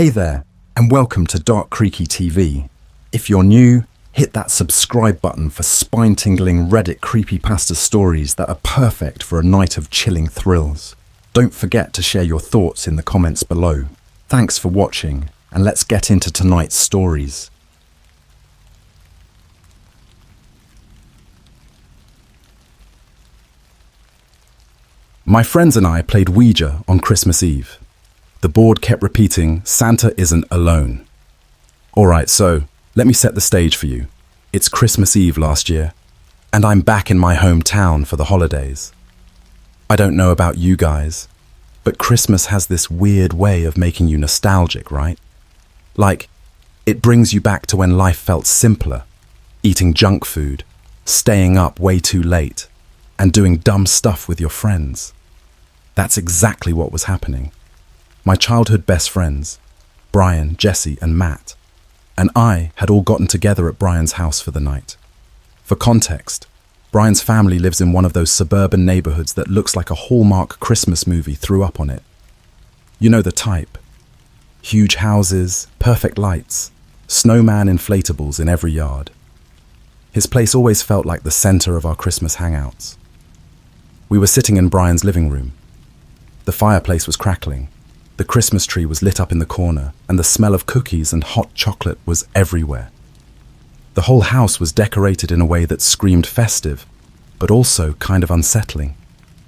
Hey there, and welcome to Dark Creaky TV. If you're new, hit that subscribe button for spine-tingling Reddit creepypasta stories that are perfect for a night of chilling thrills. Don't forget to share your thoughts in the comments below. Thanks for watching, and let's get into tonight's stories. My friends and I played Ouija on Christmas Eve. The board kept repeating, "Santa isn't alone." Alright, so let me set the stage for you. It's Christmas Eve last year, and I'm back in my hometown for the holidays. I don't know about you guys, but Christmas has this weird way of making you nostalgic, right? Like, it brings you back to when life felt simpler, eating junk food, staying up way too late, and doing dumb stuff with your friends. That's exactly what was happening. My childhood best friends, Brian, Jesse, and Matt, and I had all gotten together at Brian's house for the night. For context, Brian's family lives in one of those suburban neighborhoods that looks like a Hallmark Christmas movie threw up on it. You know the type. Huge houses, perfect lights, snowman inflatables in every yard. His place always felt like the center of our Christmas hangouts. We were sitting in Brian's living room. The fireplace was crackling. The Christmas tree was lit up in the corner, and the smell of cookies and hot chocolate was everywhere. The whole house was decorated in a way that screamed festive, but also kind of unsettling,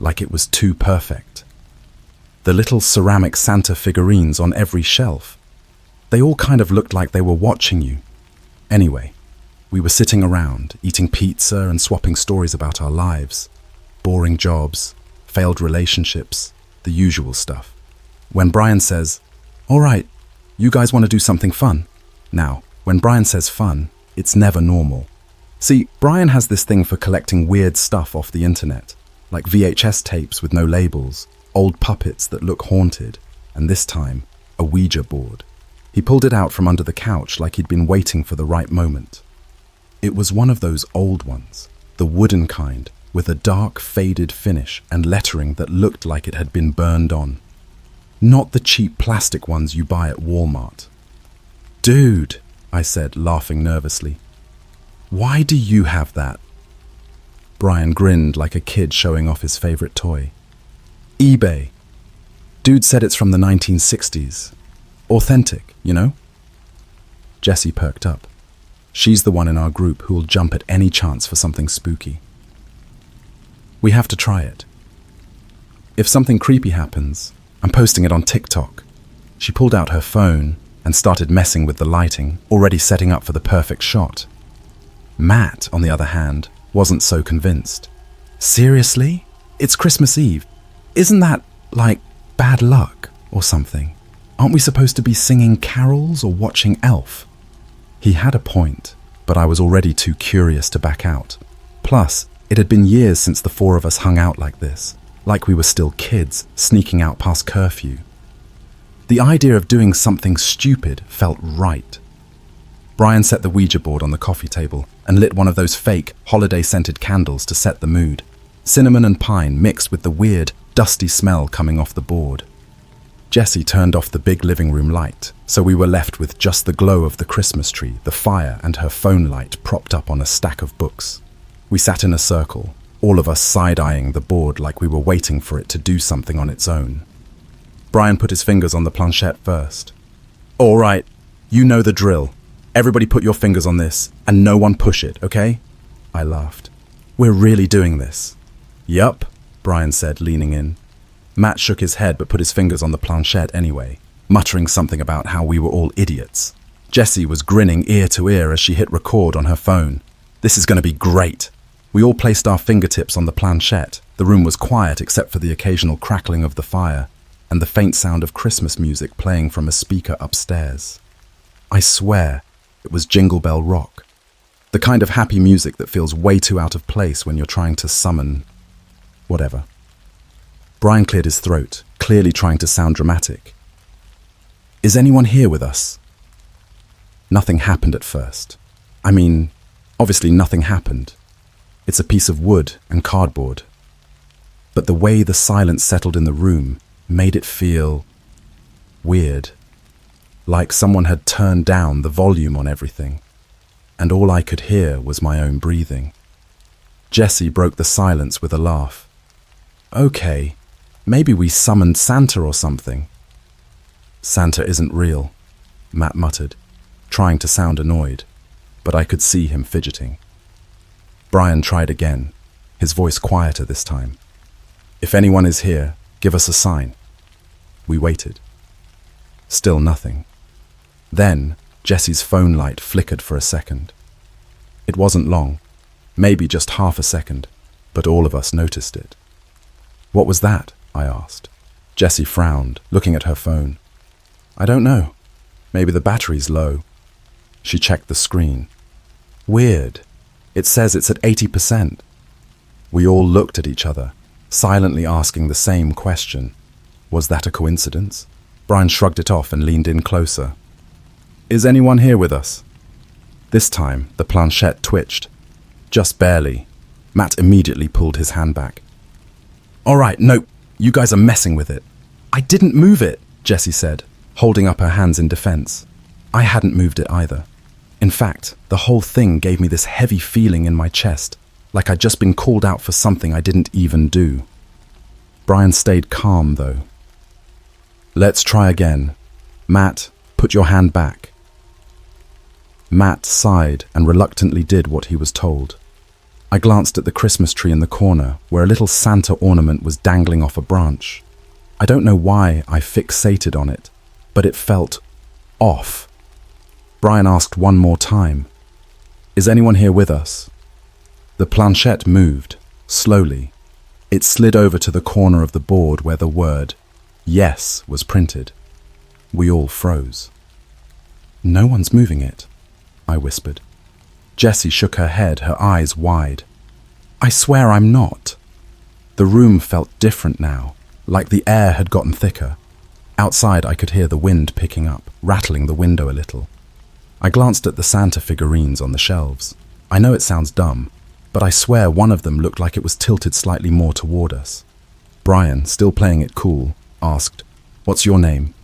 like it was too perfect. The little ceramic Santa figurines on every shelf, they all kind of looked like they were watching you. Anyway, we were sitting around, eating pizza and swapping stories about our lives, boring jobs, failed relationships, the usual stuff. When Brian says, "All right, you guys want to do something fun?" Now, when Brian says fun, it's never normal. See, Brian has this thing for collecting weird stuff off the internet, like VHS tapes with no labels, old puppets that look haunted, and this time, a Ouija board. He pulled it out from under the couch like he'd been waiting for the right moment. It was one of those old ones, the wooden kind, with a dark, faded finish and lettering that looked like it had been burned on. Not the cheap plastic ones you buy at Walmart. "Dude," I said, laughing nervously. "Why do you have that?" Brian grinned like a kid showing off his favorite toy. "eBay. Dude said it's from the 1960s. Authentic, you know?" Jessie perked up. She's the one in our group who'll jump at any chance for something spooky. "We have to try it. If something creepy happens, I'm posting it on TikTok." She pulled out her phone and started messing with the lighting, already setting up for the perfect shot. Matt, on the other hand, wasn't so convinced. "Seriously? It's Christmas Eve. Isn't that, like, bad luck or something? Aren't we supposed to be singing carols or watching Elf?" He had a point, but I was already too curious to back out. Plus, it had been years since the four of us hung out like this. Like we were still kids, sneaking out past curfew. The idea of doing something stupid felt right. Brian set the Ouija board on the coffee table and lit one of those fake, holiday-scented candles to set the mood. Cinnamon and pine mixed with the weird, dusty smell coming off the board. Jessie turned off the big living room light, so we were left with just the glow of the Christmas tree, the fire, and her phone light propped up on a stack of books. We sat in a circle, all of us side-eyeing the board like we were waiting for it to do something on its own. Brian put his fingers on the planchette first. "All right, you know the drill. Everybody put your fingers on this, and no one push it, okay?" I laughed. "We're really doing this." "Yup," Brian said, leaning in. Matt shook his head but put his fingers on the planchette anyway, muttering something about how we were all idiots. Jessie was grinning ear to ear as she hit record on her phone. "This is going to be great." We all placed our fingertips on the planchette. The room was quiet except for the occasional crackling of the fire and the faint sound of Christmas music playing from a speaker upstairs. I swear, it was Jingle Bell Rock. The kind of happy music that feels way too out of place when you're trying to summon whatever. Brian cleared his throat, clearly trying to sound dramatic. "Is anyone here with us?" Nothing happened at first. I mean, obviously nothing happened. It's a piece of wood and cardboard. But the way the silence settled in the room made it feel weird. like someone had turned down the volume on everything, and all I could hear was my own breathing. Jessie broke the silence with a laugh. Okay, maybe we summoned Santa or something. Santa isn't real, Matt muttered, trying to sound annoyed, but I could see him fidgeting. Brian tried again, his voice quieter this time. If anyone is here, give us a sign. We waited. Still nothing. Then, Jessie's phone light flickered for a second. It wasn't long, maybe just half a second, but all of us noticed it. What was that? I asked. Jessie frowned, looking at her phone. I don't know. Maybe the battery's low. She checked the screen. Weird. It says it's at 80%. We all looked at each other, silently asking the same question. Was that a coincidence? Brian shrugged it off and leaned in closer. Is anyone here with us? This time, the planchette twitched. Just barely. Matt immediately pulled his hand back. All right, no, you guys are messing with it. I didn't move it, Jessie said, holding up her hands in defense. I hadn't moved it either. In fact, the whole thing gave me this heavy feeling in my chest, like I'd just been called out for something I didn't even do. Brian stayed calm, though. Let's try again. Matt, put your hand back. Matt sighed and reluctantly did what he was told. I glanced at the Christmas tree in the corner, where a little Santa ornament was dangling off a branch. I don't know why I fixated on it, but it felt off. Brian asked one more time, Is anyone here with us? The planchette moved, slowly. It slid over to the corner of the board where the word yes was printed. We all froze. No one's moving it, I whispered. Jessie shook her head, her eyes wide. I swear I'm not. The room felt different now, like the air had gotten thicker. Outside I could hear the wind picking up, rattling the window a little. I glanced at the Santa figurines on the shelves. I know it sounds dumb, but I swear one of them looked like it was tilted slightly more toward us. Brian, still playing it cool, asked, What's your name?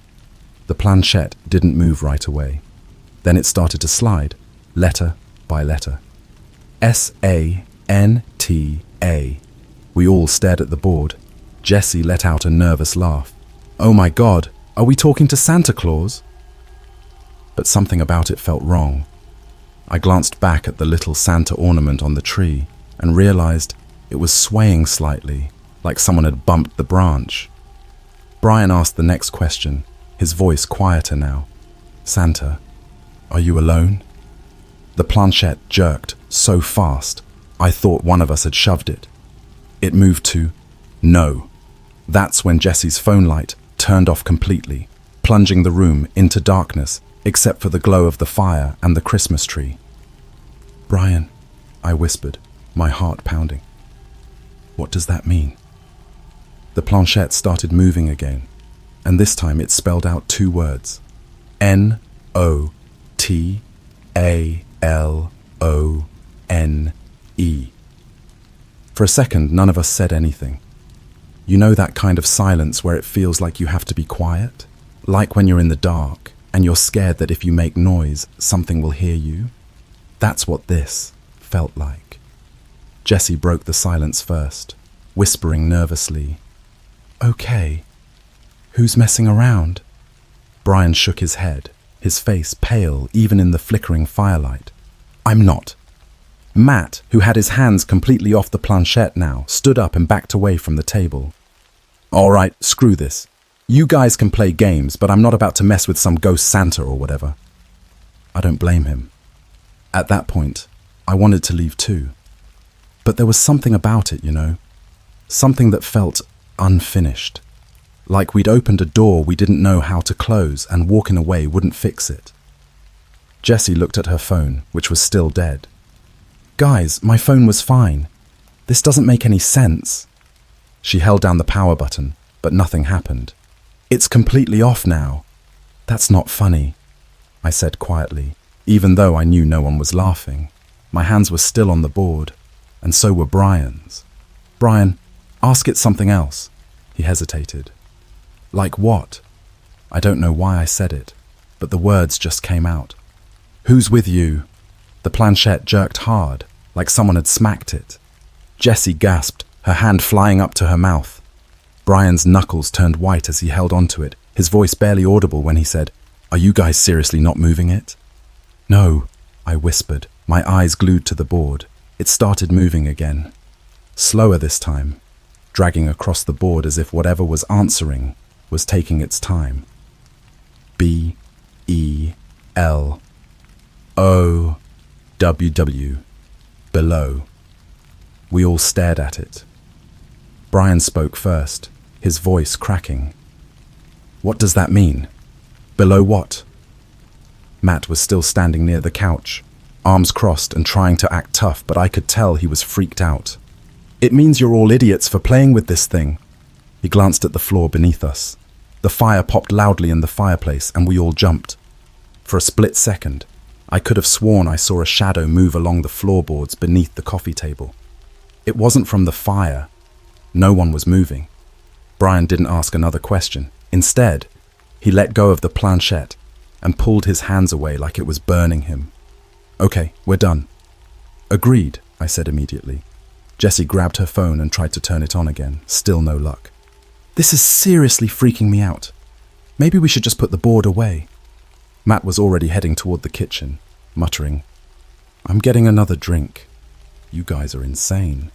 The planchette didn't move right away. Then it started to slide, letter by letter. Santa. We all stared at the board. Jessie let out a nervous laugh. Oh my God, are we talking to Santa Claus? But something about it felt wrong. I glanced back at the little Santa ornament on the tree and realized it was swaying slightly, like someone had bumped the branch. Brian asked the next question, his voice quieter now. Santa, are you alone? The planchette jerked so fast, I thought one of us had shoved it. It moved to no. That's when Jessie's phone light turned off completely, plunging the room into darkness except for the glow of the fire and the Christmas tree. Brian, I whispered, my heart pounding. What does that mean? The planchette started moving again, and this time it spelled out two words. Notalone. For a second, none of us said anything. You know that kind of silence where it feels like you have to be quiet? Like when you're in the dark and you're scared that if you make noise, something will hear you? That's what this felt like. Jessie broke the silence first, whispering nervously, Okay, who's messing around? Brian shook his head, his face pale even in the flickering firelight. I'm not. Matt, who had his hands completely off the planchette now, stood up and backed away from the table. All right, screw this. You guys can play games, but I'm not about to mess with some ghost Santa or whatever. I don't blame him. At that point, I wanted to leave too. But there was something about it, you know. Something that felt unfinished. Like we'd opened a door we didn't know how to close and walking away wouldn't fix it. Jessie looked at her phone, which was still dead. Guys, my phone was fine. This doesn't make any sense. She held down the power button, but nothing happened. It's completely off now. That's not funny, I said quietly, even though I knew no one was laughing. My hands were still on the board, and so were Brian's. Brian, ask it something else. He hesitated. Like what? I don't know why I said it. but the words just came out. "Who's with you?" The planchette jerked hard, like someone had smacked it. Jessie gasped, her hand flying up to her mouth. Brian's knuckles turned white as he held onto it, his voice barely audible when he said, "Are you guys seriously not moving it?" "No," I whispered, my eyes glued to the board. It started moving again. Slower this time, dragging across the board as if whatever was answering was taking its time. BELOWW. Below. We all stared at it. Brian spoke first, his voice cracking. "What does that mean? Below what?" Matt was still standing near the couch, arms crossed and trying to act tough, but I could tell he was freaked out. "It means you're all idiots for playing with this thing." He glanced at the floor beneath us. The fire popped loudly in the fireplace and we all jumped. For a split second, I could have sworn I saw a shadow move along the floorboards beneath the coffee table. It wasn't from the fire. No one was moving. Brian didn't ask another question. Instead, he let go of the planchette and pulled his hands away like it was burning him. "Okay, we're done." "Agreed," I said immediately. Jessie grabbed her phone and tried to turn it on again. Still no luck. "This is seriously freaking me out. Maybe we should just put the board away." Matt was already heading toward the kitchen, muttering, "I'm getting another drink. You guys are insane."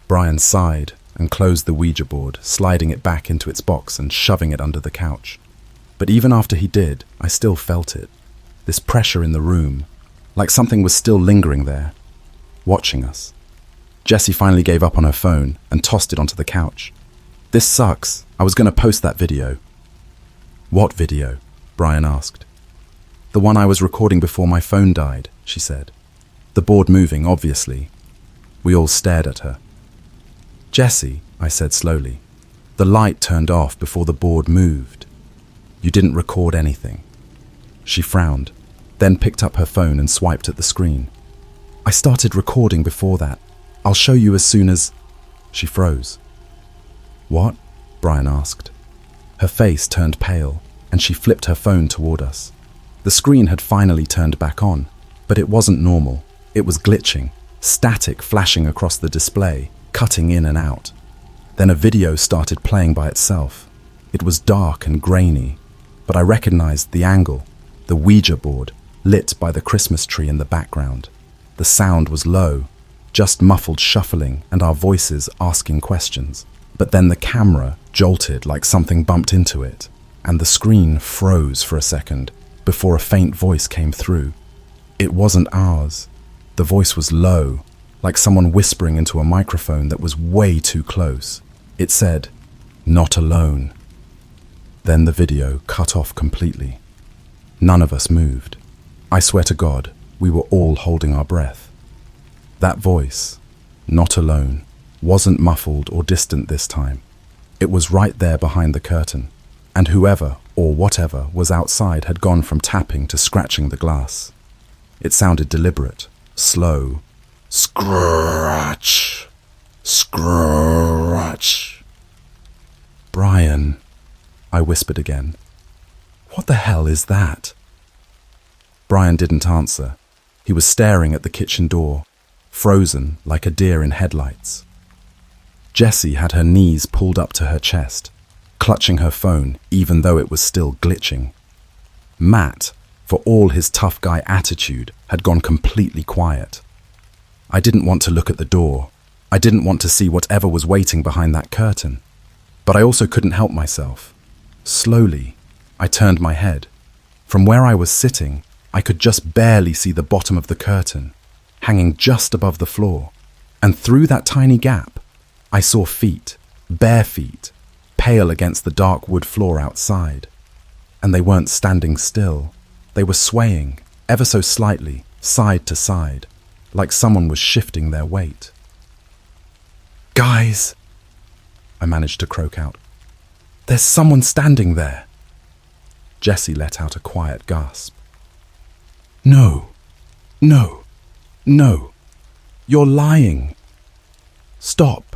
Brian sighed and closed the Ouija board, sliding it back into its box and shoving it under the couch. But even after he did, I still felt it. This pressure in the room, like something was still lingering there, watching us. Jessie finally gave up on her phone and tossed it onto the couch. "This sucks. I was going to post that video." "What video?" Brian asked. "The one I was recording before my phone died," she said. The board moving, obviously. We all stared at her. "Jessie," I said slowly, "the light turned off before the board moved. You didn't record anything." She frowned, then picked up her phone and swiped at the screen. "I started recording before that. I'll show you as soon as..." She froze. "What?" Brian asked. Her face turned pale, and she flipped her phone toward us. The screen had finally turned back on, but it wasn't normal. It was glitching, static flashing across the display, cutting in and out. Then a video started playing by itself. It was dark and grainy, but I recognized the angle, the Ouija board, lit by the Christmas tree in the background. The sound was low, just muffled shuffling and our voices asking questions. But then the camera jolted like something bumped into it, and the screen froze for a second before a faint voice came through. It wasn't ours. The voice was low, like someone whispering into a microphone that was way too close. It said, "Not alone." Then the video cut off completely. None of us moved. I swear to God, we were all holding our breath. That voice, "Not alone," wasn't muffled or distant this time. It was right there behind the curtain, and whoever or whatever was outside had gone from tapping to scratching the glass. It sounded deliberate, slow. Scratch, scratch. "Brian," I whispered again. "What the hell is that?" Brian didn't answer. He was staring at the kitchen door, frozen like a deer in headlights. Jessie had her knees pulled up to her chest, clutching her phone even though it was still glitching. Matt, for all his tough guy attitude, had gone completely quiet. I didn't want to look at the door. I didn't want to see whatever was waiting behind that curtain. But I also couldn't help myself. Slowly, I turned my head. From where I was sitting, I could just barely see the bottom of the curtain, hanging just above the floor. And through that tiny gap, I saw feet, bare feet, pale against the dark wood floor outside. And they weren't standing still. They were swaying, ever so slightly, side to side, like someone was shifting their weight. "Guys," I managed to croak out, "there's someone standing there." Jessie let out a quiet gasp. No, no, no, you're lying. Stop."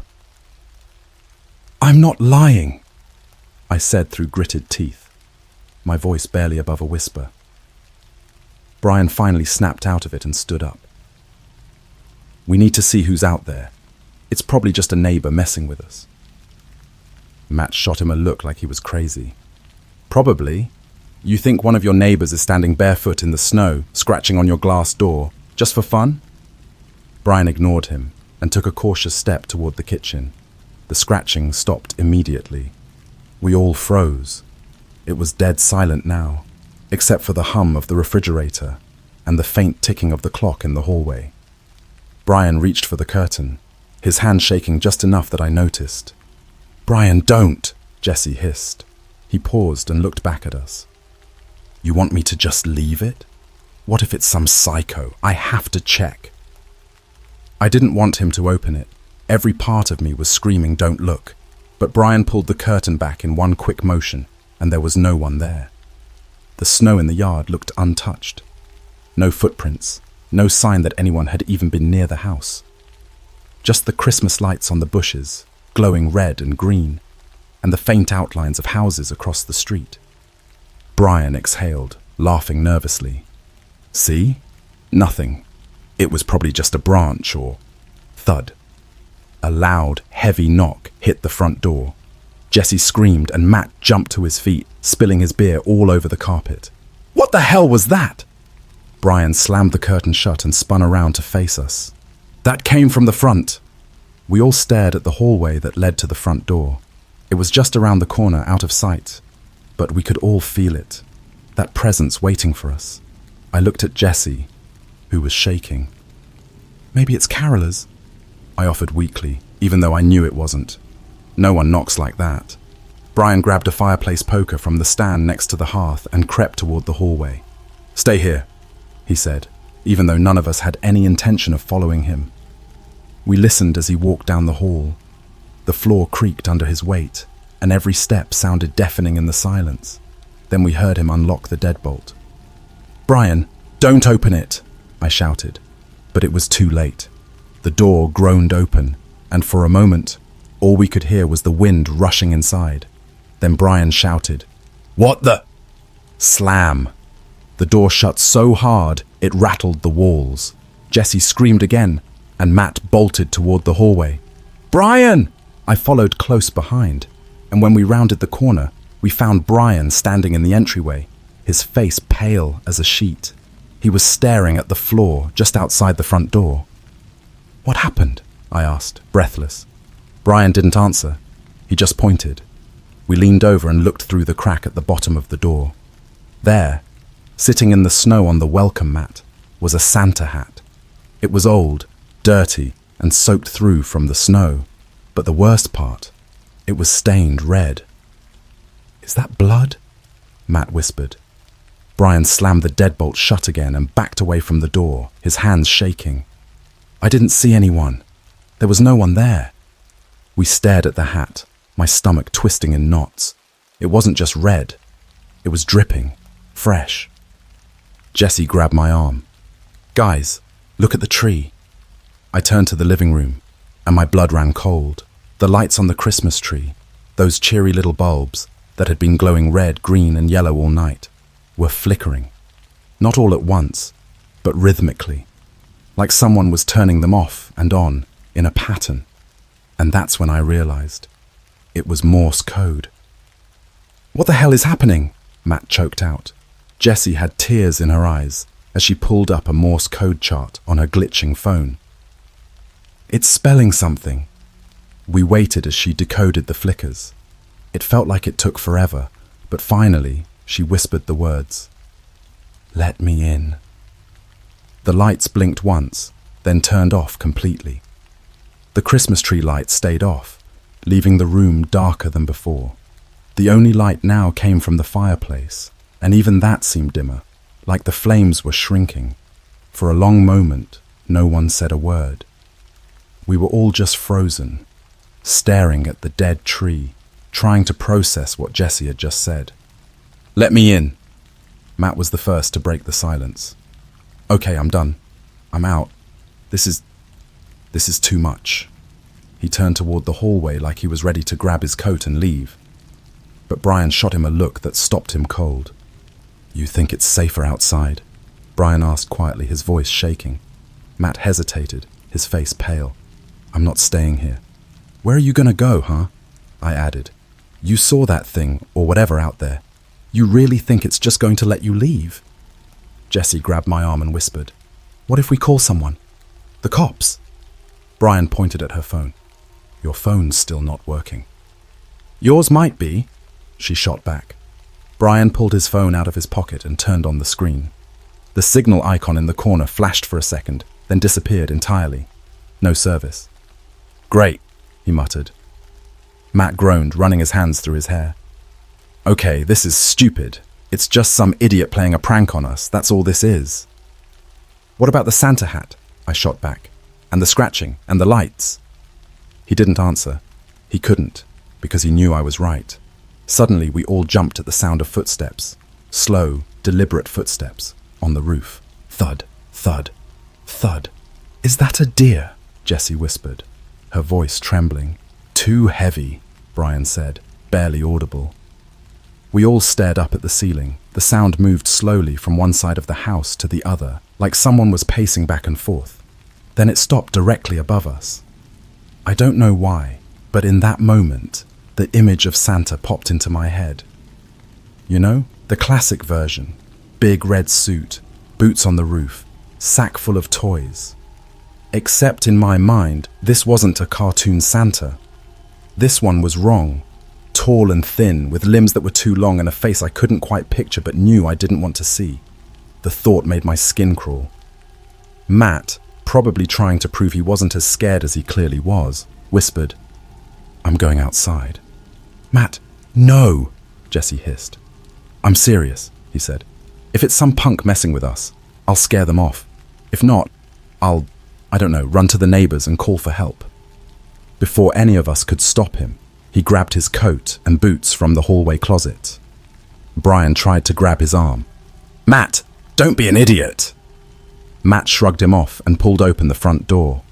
"I'm not lying," I said through gritted teeth. my voice barely above a whisper. Brian finally snapped out of it and stood up. "We need to see who's out there. It's probably just a neighbor messing with us." Matt shot him a look like he was crazy. "Probably. You think one of your neighbors is standing barefoot in the snow, scratching on your glass door, just for fun?" Brian ignored him and took a cautious step toward the kitchen. The scratching stopped immediately. We all froze. It was dead silent now, except for the hum of the refrigerator and the faint ticking of the clock in the hallway. Brian reached for the curtain, his hand shaking just enough that I noticed. "Brian, don't!" Jesse hissed. He paused and looked back at us. "You want me to just leave it? What if it's some psycho? I have to check." I didn't want him to open it. Every part of me was screaming, "Don't look." But Brian pulled the curtain back in one quick motion, and there was no one there. The snow in the yard looked untouched. No footprints, no sign that anyone had even been near the house. Just the Christmas lights on the bushes, glowing red and green, and the faint outlines of houses across the street. Brian exhaled, laughing nervously. "See? Nothing. It was probably just a branch or..." Thud. A loud, heavy knock hit the front door. Jesse screamed and Matt jumped to his feet, spilling his beer all over the carpet. "What the hell was that?" Brian slammed the curtain shut and spun around to face us. "That came from the front." We all stared at the hallway that led to the front door. It was just around the corner, out of sight, but we could all feel it, that presence waiting for us. I looked at Jesse, who was shaking. "Maybe it's carolers," I offered weakly, even though I knew it wasn't. No one knocks like that. Brian grabbed a fireplace poker from the stand next to the hearth and crept toward the hallway. "Stay here," he said, even though none of us had any intention of following him. We listened as he walked down the hall. The floor creaked under his weight, and every step sounded deafening in the silence. Then we heard him unlock the deadbolt. "Brian, don't open it!" I shouted, but it was too late. The door groaned open, and for a moment, all we could hear was the wind rushing inside. Then Brian shouted, "What the?" Slam! The door shut so hard, it rattled the walls. Jesse screamed again, and Matt bolted toward the hallway. "Brian!" I followed close behind, and when we rounded the corner, we found Brian standing in the entryway, his face pale as a sheet. He was staring at the floor just outside the front door. "What happened?" I asked, breathless. Brian didn't answer. He just pointed. We leaned over and looked through the crack at the bottom of the door. There, sitting in the snow on the welcome mat, was a Santa hat. It was old, dirty, and soaked through from the snow. But the worst part, it was stained red. "Is that blood?" Matt whispered. Brian slammed the deadbolt shut again and backed away from the door, his hands shaking. I didn't see anyone. There was no one there. We stared at the hat, my stomach twisting in knots. It wasn't just red. It was dripping, fresh. Jesse grabbed my arm. "Guys, look at the tree." I turned to the living room, and my blood ran cold. The lights on the Christmas tree, those cheery little bulbs that had been glowing red, green, and yellow all night, were flickering. Not all at once, but rhythmically, like someone was turning them off and on in a pattern. And that's when I realized it was Morse code. "What the hell is happening?" Matt choked out. Jessie had tears in her eyes as she pulled up a Morse code chart on her glitching phone. "It's spelling something." We waited as she decoded the flickers. It felt like it took forever, but finally she whispered the words, "Let me in." The lights blinked once, then turned off completely. The Christmas tree lights stayed off, leaving the room darker than before. The only light now came from the fireplace, and even that seemed dimmer, like the flames were shrinking. For a long moment, no one said a word. We were all just frozen, staring at the dead tree, trying to process what Jesse had just said. "Let me in." Matt was the first to break the silence. "Okay, I'm done. I'm out. This is too much." He turned toward the hallway like he was ready to grab his coat and leave. But Brian shot him a look that stopped him cold. You think it's safer outside? Brian asked quietly, his voice shaking. Matt hesitated, his face pale. I'm not staying here. Where are you gonna go, huh? I added. You saw that thing, or whatever out there. You really think it's just going to let you leave? Jessie grabbed my arm and whispered, What if we call someone? The cops? Brian pointed at her phone. Your phone's still not working. Yours might be, she shot back. Brian pulled his phone out of his pocket and turned on the screen. The signal icon in the corner flashed for a second, then disappeared entirely. No service. Great, he muttered. Matt groaned, running his hands through his hair. Okay, this is stupid. It's just some idiot playing a prank on us, that's all this is. What about the Santa hat? I shot back. And the scratching, and the lights? He didn't answer. He couldn't, because he knew I was right. Suddenly, we all jumped at the sound of footsteps. Slow, deliberate footsteps. On the roof. Thud, thud, thud. Is that a deer? Jessie whispered, her voice trembling. Too heavy, Brian said, barely audible. We all stared up at the ceiling. The sound moved slowly from one side of the house to the other, like someone was pacing back and forth. Then it stopped directly above us. I don't know why, but in that moment, the image of Santa popped into my head. You know, the classic version. Big red suit, boots on the roof, sack full of toys. Except in my mind, this wasn't a cartoon Santa. This one was wrong. Tall and thin, with limbs that were too long and a face I couldn't quite picture but knew I didn't want to see. The thought made my skin crawl. Matt, probably trying to prove he wasn't as scared as he clearly was, whispered, I'm going outside. Matt, no, Jessie hissed. I'm serious, he said. If it's some punk messing with us, I'll scare them off. If not, I'll, run to the neighbors and call for help. Before any of us could stop him, he grabbed his coat and boots from the hallway closet. Brian tried to grab his arm. Matt, don't be an idiot! Matt shrugged him off and pulled open the front door.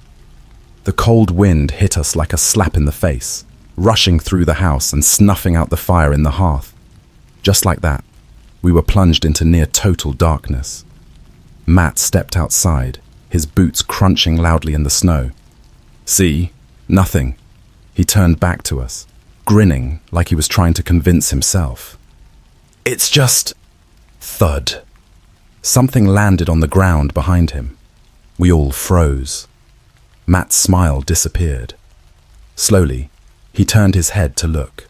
The cold wind hit us like a slap in the face, rushing through the house and snuffing out the fire in the hearth. Just like that, we were plunged into near total darkness. Matt stepped outside, his boots crunching loudly in the snow. See? Nothing. He turned back to us, grinning like he was trying to convince himself. It's just... Thud. Something landed on the ground behind him. We all froze. Matt's smile disappeared. Slowly, he turned his head to look.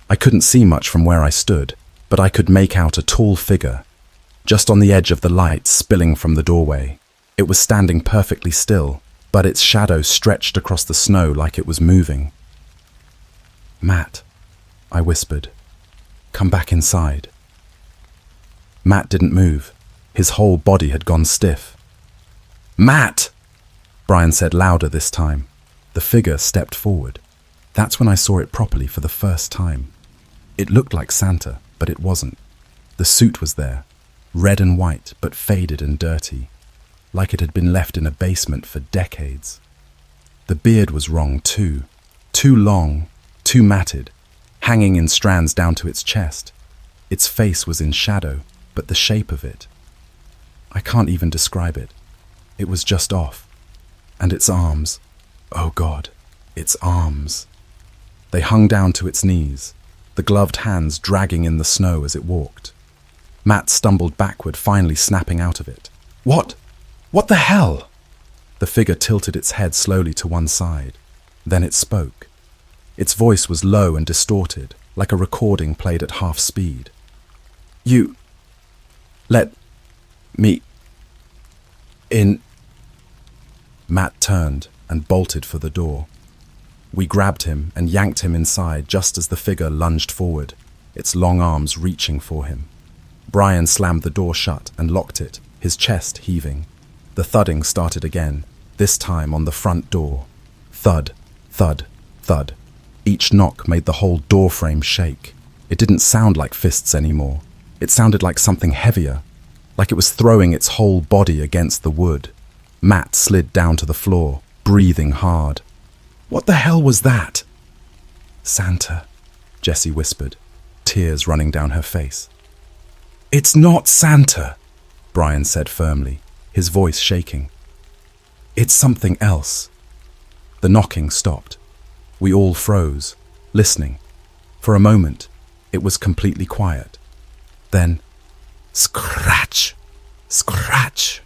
I couldn't see much from where I stood, but I could make out a tall figure, just on the edge of the light spilling from the doorway. It was standing perfectly still, but its shadow stretched across the snow like it was moving. Matt, I whispered, come back inside. Matt didn't move. His whole body had gone stiff. Matt! Brian said louder this time. The figure stepped forward. That's when I saw it properly for the first time. It looked like Santa, but it wasn't. The suit was there, red and white, but faded and dirty, like it had been left in a basement for decades. The beard was wrong too. Too long, too matted, hanging in strands down to its chest. Its face was in shadow, but the shape of it, I can't even describe it. It was just off. And its arms, oh God, its arms. They hung down to its knees, the gloved hands dragging in the snow as it walked. Matt stumbled backward, finally snapping out of it. What? What the hell? The figure tilted its head slowly to one side. Then it spoke. Its voice was low and distorted, like a recording played at half speed. You... let... me... in... Matt turned and bolted for the door. We grabbed him and yanked him inside just as the figure lunged forward, its long arms reaching for him. Brian slammed the door shut and locked it, his chest heaving. The thudding started again, this time on the front door. Thud, thud, thud. Each knock made the whole door frame shake. It didn't sound like fists anymore. It sounded like something heavier, like it was throwing its whole body against the wood. Matt slid down to the floor, breathing hard. What the hell was that? Santa, Jessie whispered, tears running down her face. "It's not Santa," Brian said firmly, his voice shaking. "It's something else." The knocking stopped. We all froze, listening. For a moment, it was completely quiet. Then, scratch, scratch.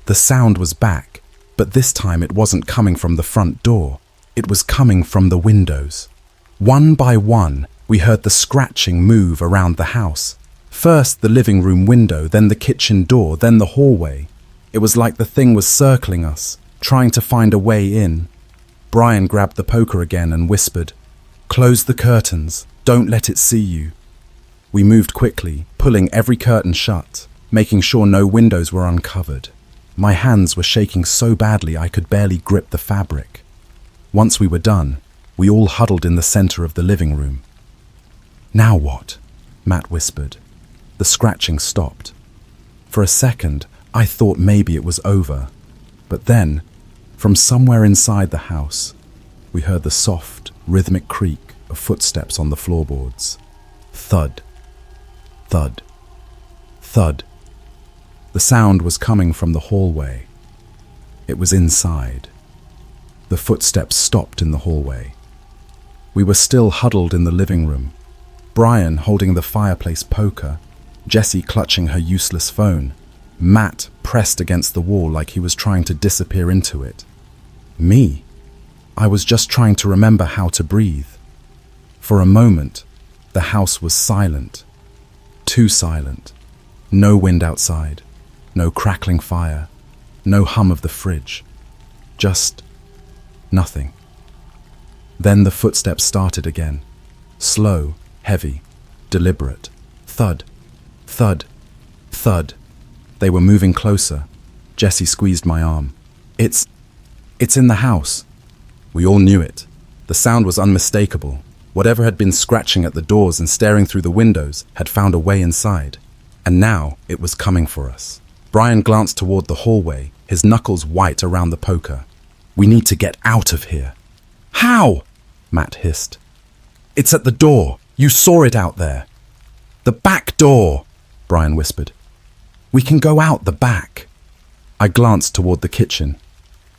The sound was back, but this time it wasn't coming from the front door. It was coming from the windows. One by one, we heard the scratching move around the house. First the living room window, then the kitchen door, then the hallway. It was like the thing was circling us, trying to find a way in. Brian grabbed the poker again and whispered, "Close the curtains, don't let it see you." We moved quickly, pulling every curtain shut, making sure no windows were uncovered. My hands were shaking so badly I could barely grip the fabric. Once we were done, we all huddled in the center of the living room. "Now what?" Matt whispered. The scratching stopped. For a second, I thought maybe it was over. But then, from somewhere inside the house, we heard the soft, rhythmic creak of footsteps on the floorboards. Thud, thud, thud. The sound was coming from the hallway. It was inside. The footsteps stopped in the hallway. We were still huddled in the living room. Brian holding the fireplace poker, Jessie clutching her useless phone, Matt pressed against the wall like he was trying to disappear into it. Me? I was just trying to remember how to breathe. For a moment, the house was silent. Too silent. No wind outside. No crackling fire. No hum of the fridge. Just nothing. Then the footsteps started again. Slow, heavy, deliberate. Thud, thud, thud. They were moving closer. Jessie squeezed my arm. It's in the house." We all knew it. The sound was unmistakable. Whatever had been scratching at the doors and staring through the windows had found a way inside. And now it was coming for us. Brian glanced toward the hallway, his knuckles white around the poker. "We need to get out of here." "How?" Matt hissed. "It's at the door. You saw it out there." "The back door," Brian whispered. "We can go out the back." I glanced toward the kitchen.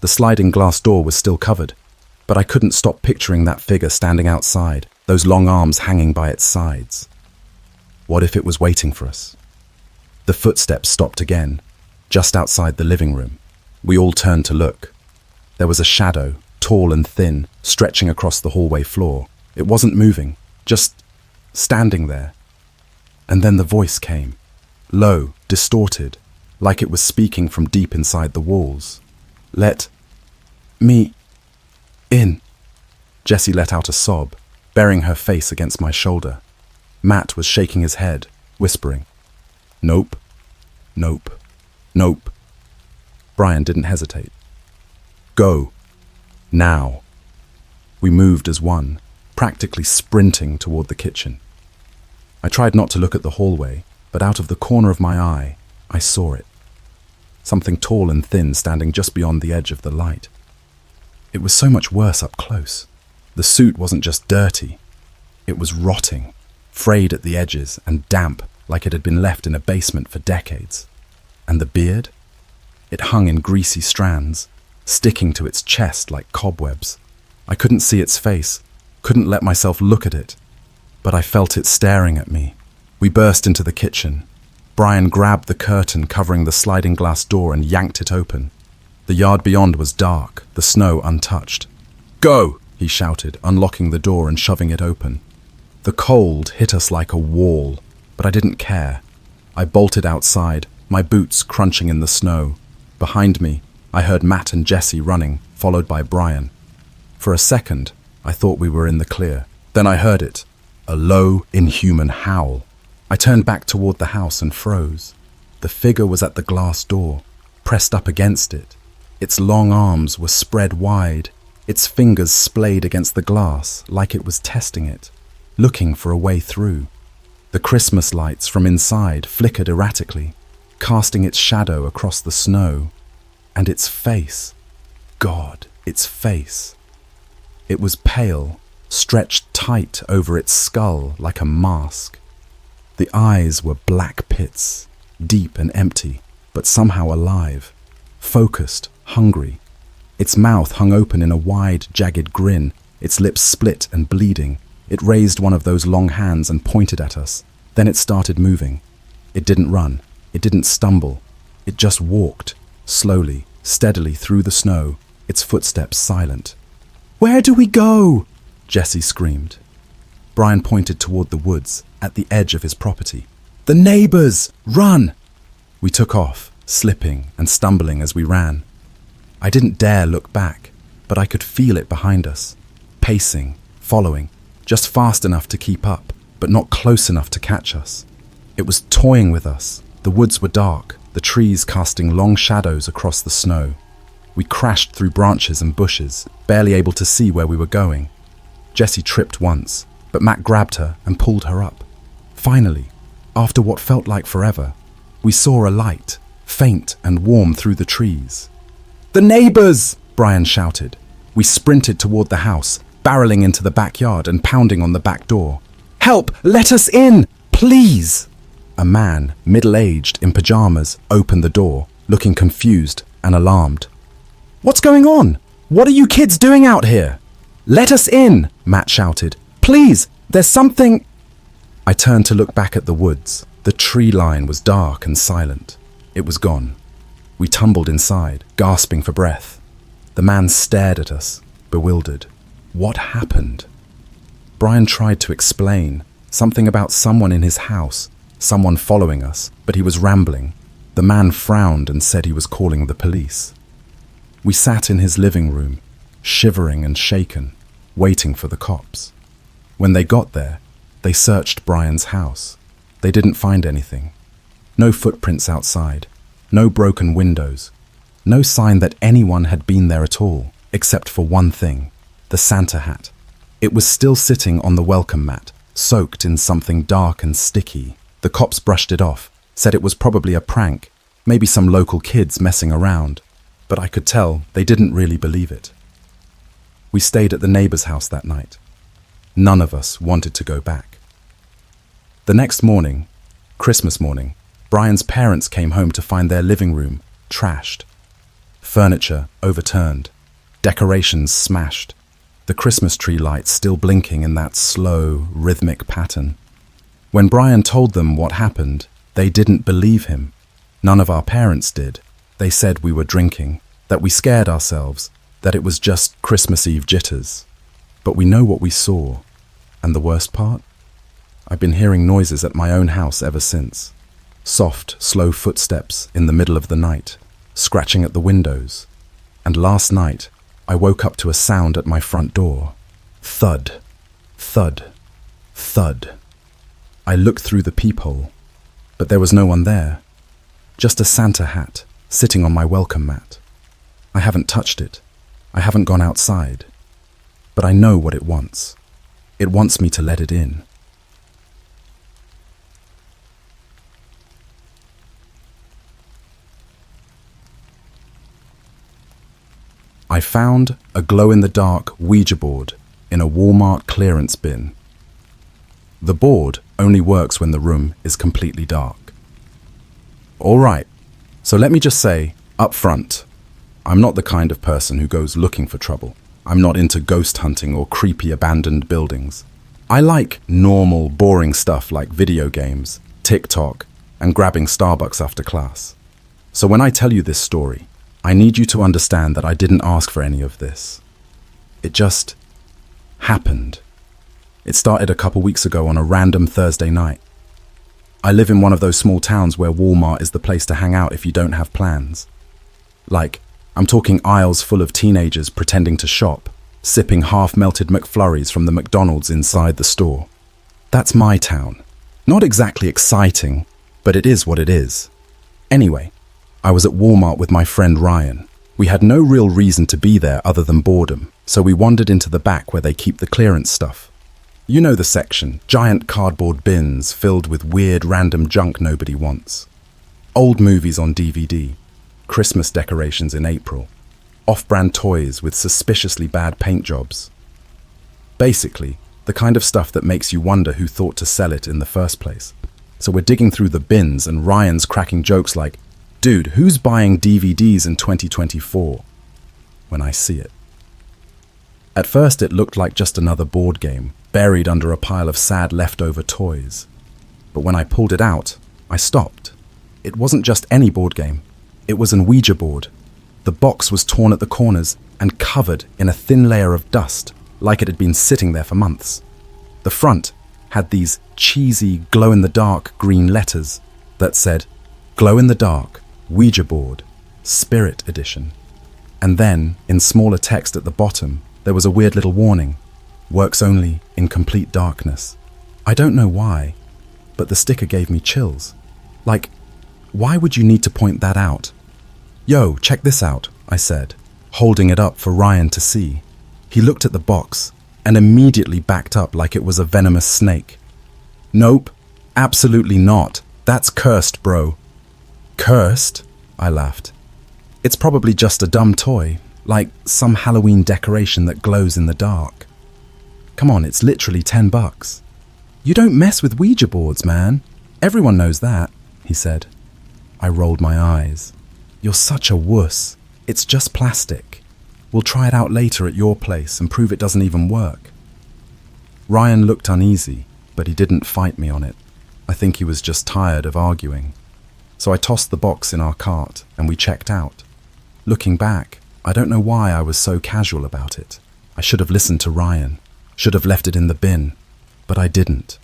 The sliding glass door was still covered, but I couldn't stop picturing that figure standing outside, those long arms hanging by its sides. What if it was waiting for us? The footsteps stopped again, just outside the living room. We all turned to look. There was a shadow, tall and thin, stretching across the hallway floor. It wasn't moving, just standing there. And then the voice came, low, distorted, like it was speaking from deep inside the walls. "Let me in." Jessie let out a sob, burying her face against my shoulder. Matt was shaking his head, whispering, "Nope, nope, nope." Brian didn't hesitate. "Go. Now." We moved as one, practically sprinting toward the kitchen. I tried not to look at the hallway, but out of the corner of my eye, I saw it. Something tall and thin standing just beyond the edge of the light. It was so much worse up close. The suit wasn't just dirty. It was rotting, frayed at the edges and damp like it had been left in a basement for decades. And the beard? It hung in greasy strands, sticking to its chest like cobwebs. I couldn't see its face, couldn't let myself look at it, but I felt it staring at me. We burst into the kitchen. Brian grabbed the curtain covering the sliding glass door and yanked it open. The yard beyond was dark, the snow untouched. "Go!" he shouted, unlocking the door and shoving it open. The cold hit us like a wall, but I didn't care. I bolted outside, my boots crunching in the snow. Behind me, I heard Matt and Jessie running, followed by Brian. For a second, I thought we were in the clear. Then I heard it, a low, inhuman howl. I turned back toward the house and froze. The figure was at the glass door, pressed up against it. Its long arms were spread wide, its fingers splayed against the glass like it was testing it, looking for a way through. The Christmas lights from inside flickered erratically, casting its shadow across the snow. And its face, God, its face. It was pale, stretched tight over its skull like a mask. The eyes were black pits, deep and empty, but somehow alive, focused, hungry. Its mouth hung open in a wide, jagged grin, its lips split and bleeding. It raised one of those long hands and pointed at us. Then it started moving. It didn't run. It didn't stumble. It just walked, slowly, steadily through the snow, its footsteps silent. "Where do we go?" Jessie screamed. Brian pointed toward the woods, at the edge of his property. "The neighbors! Run!" We took off, slipping and stumbling as we ran. I didn't dare look back, but I could feel it behind us, pacing, following, just fast enough to keep up, but not close enough to catch us. It was toying with us. The woods were dark, the trees casting long shadows across the snow. We crashed through branches and bushes, barely able to see where we were going. Jessie tripped once, but Matt grabbed her and pulled her up. Finally, after what felt like forever, we saw a light, faint and warm through the trees. "The neighbors!" Brian shouted. We sprinted toward the house, barreling into the backyard and pounding on the back door. "Help! Let us in! Please!" A man, middle-aged, in pajamas, opened the door, looking confused and alarmed. "What's going on? What are you kids doing out here?" "Let us in!" Matt shouted. "Please! There's something—" I turned to look back at the woods. The tree line was dark and silent. It was gone. We tumbled inside, gasping for breath. The man stared at us, bewildered. What happened? Brian tried to explain, something about someone in his house, someone following us, but he was rambling. The man frowned and said he was calling the police. We sat in his living room, shivering and shaken, waiting for the cops. When they got there, they searched Brian's house. They didn't find anything. No footprints outside, no broken windows, no sign that anyone had been there at all, except for one thing, the Santa hat. It was still sitting on the welcome mat, soaked in something dark and sticky. The cops brushed it off, said it was probably a prank, maybe some local kids messing around, but I could tell they didn't really believe it. We stayed at the neighbor's house that night. None of us wanted to go back. The next morning, Christmas morning, Brian's parents came home to find their living room trashed. Furniture overturned, decorations smashed, the Christmas tree lights still blinking in that slow, rhythmic pattern. When Brian told them what happened, they didn't believe him. None of our parents did. They said we were drinking, that we scared ourselves, that it was just Christmas Eve jitters. But we know what we saw. And the worst part? I've been hearing noises at my own house ever since. Soft, slow footsteps in the middle of the night, scratching at the windows. And last night, I woke up to a sound at my front door. Thud, thud, thud. I looked through the peephole, but there was no one there. Just a Santa hat sitting on my welcome mat. I haven't touched it. I haven't gone outside. But I know what it wants. It wants me to let it in. I found a glow-in-the-dark Ouija board in a Walmart clearance bin. The board only works when the room is completely dark. All right, so let me just say, up front, I'm not the kind of person who goes looking for trouble. I'm not into ghost hunting or creepy abandoned buildings. I like normal, boring stuff like video games, TikTok, and grabbing Starbucks after class. So when I tell you this story, I need you to understand that I didn't ask for any of this. It just happened. It started a couple weeks ago on a random Thursday night. I live in one of those small towns where Walmart is the place to hang out if you don't have plans. Like, I'm talking aisles full of teenagers pretending to shop, sipping half-melted McFlurries from the McDonald's inside the store. That's my town. Not exactly exciting, but it is what it is. Anyway, I was at Walmart with my friend Ryan. We had no real reason to be there other than boredom, so we wandered into the back where they keep the clearance stuff. You know the section, giant cardboard bins filled with weird random junk nobody wants. Old movies on DVD, Christmas decorations in April, off-brand toys with suspiciously bad paint jobs. Basically, the kind of stuff that makes you wonder who thought to sell it in the first place. So we're digging through the bins and Ryan's cracking jokes like, "Dude, who's buying DVDs in 2024? When I see it. At first it looked like just another board game, buried under a pile of sad leftover toys. But when I pulled it out, I stopped. It wasn't just any board game. It was an Ouija board. The box was torn at the corners and covered in a thin layer of dust, like it had been sitting there for months. The front had these cheesy glow-in-the-dark green letters that said, "Glow-in-the-dark, Ouija board, Spirit Edition." And then, in smaller text at the bottom, there was a weird little warning, "Works only in complete darkness." I don't know why, but the sticker gave me chills. Like, why would you need to point that out? "Yo, check this out," I said, holding it up for Ryan to see. He looked at the box and immediately backed up like it was a venomous snake. "Nope, absolutely not. That's cursed, bro." "Cursed?" I laughed. "It's probably just a dumb toy, like some Halloween decoration that glows in the dark. Come on, it's literally $10. You don't mess with Ouija boards, man. Everyone knows that," he said. I rolled my eyes. "You're such a wuss. It's just plastic. We'll try it out later at your place and prove it doesn't even work." Ryan looked uneasy, but he didn't fight me on it. I think he was just tired of arguing. So I tossed the box in our cart and we checked out. Looking back, I don't know why I was so casual about it. I should have listened to Ryan, should have left it in the bin, but I didn't.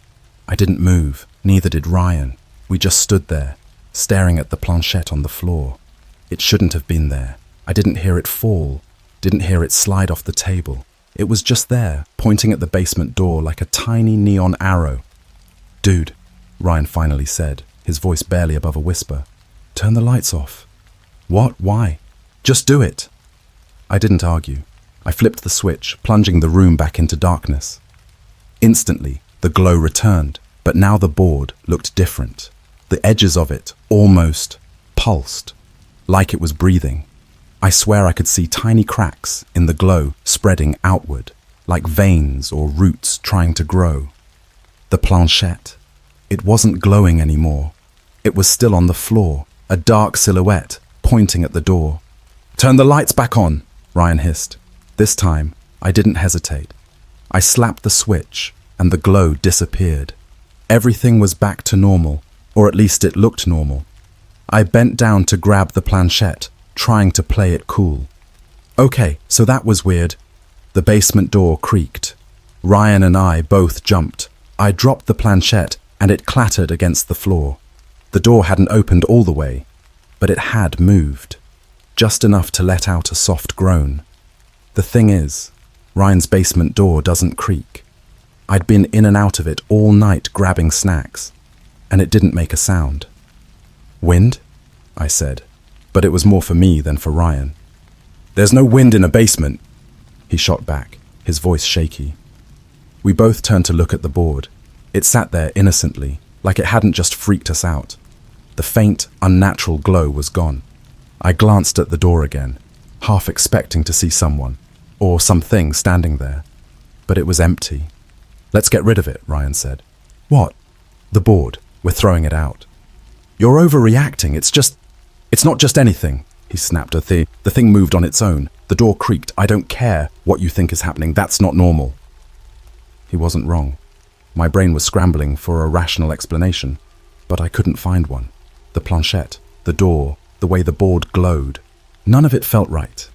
I didn't move, neither did Ryan. We just stood there, staring at the planchette on the floor. It shouldn't have been there. I didn't hear it fall, didn't hear it slide off the table. It was just there, pointing at the basement door like a tiny neon arrow. "Dude," Ryan finally said, his voice barely above a whisper, "turn the lights off." "What? Why?" "Just do it." I didn't argue. I flipped the switch, plunging the room back into darkness. Instantly, the glow returned, but now the board looked different. The edges of it almost pulsed, like it was breathing. I swear I could see tiny cracks in the glow spreading outward, like veins or roots trying to grow. The planchette. It wasn't glowing anymore. It was still on the floor, a dark silhouette pointing at the door. "Turn the lights back on," Ryan hissed. This time, I didn't hesitate. I slapped the switch and the glow disappeared. Everything was back to normal, or at least it looked normal. I bent down to grab the planchette, trying to play it cool. "Okay, so that was weird." The basement door creaked. Ryan and I both jumped. I dropped the planchette and it clattered against the floor. The door hadn't opened all the way, but it had moved, just enough to let out a soft groan. The thing is, Ryan's basement door doesn't creak. I'd been in and out of it all night grabbing snacks, and it didn't make a sound. "Wind?" I said, but it was more for me than for Ryan. "There's no wind in a basement," he shot back, his voice shaky. We both turned to look at the board. It sat there innocently, like it hadn't just freaked us out. The faint, unnatural glow was gone. I glanced at the door again, half expecting to see someone, or something standing there. But it was empty. "Let's get rid of it," Ryan said. "What?" "The board. We're throwing it out." "You're overreacting. It's not just anything," he snapped. The thing moved on its own. The door creaked. "I don't care what you think is happening. That's not normal." He wasn't wrong. My brain was scrambling for a rational explanation, but I couldn't find one. The planchette, the door, the way the board glowed. None of it felt right.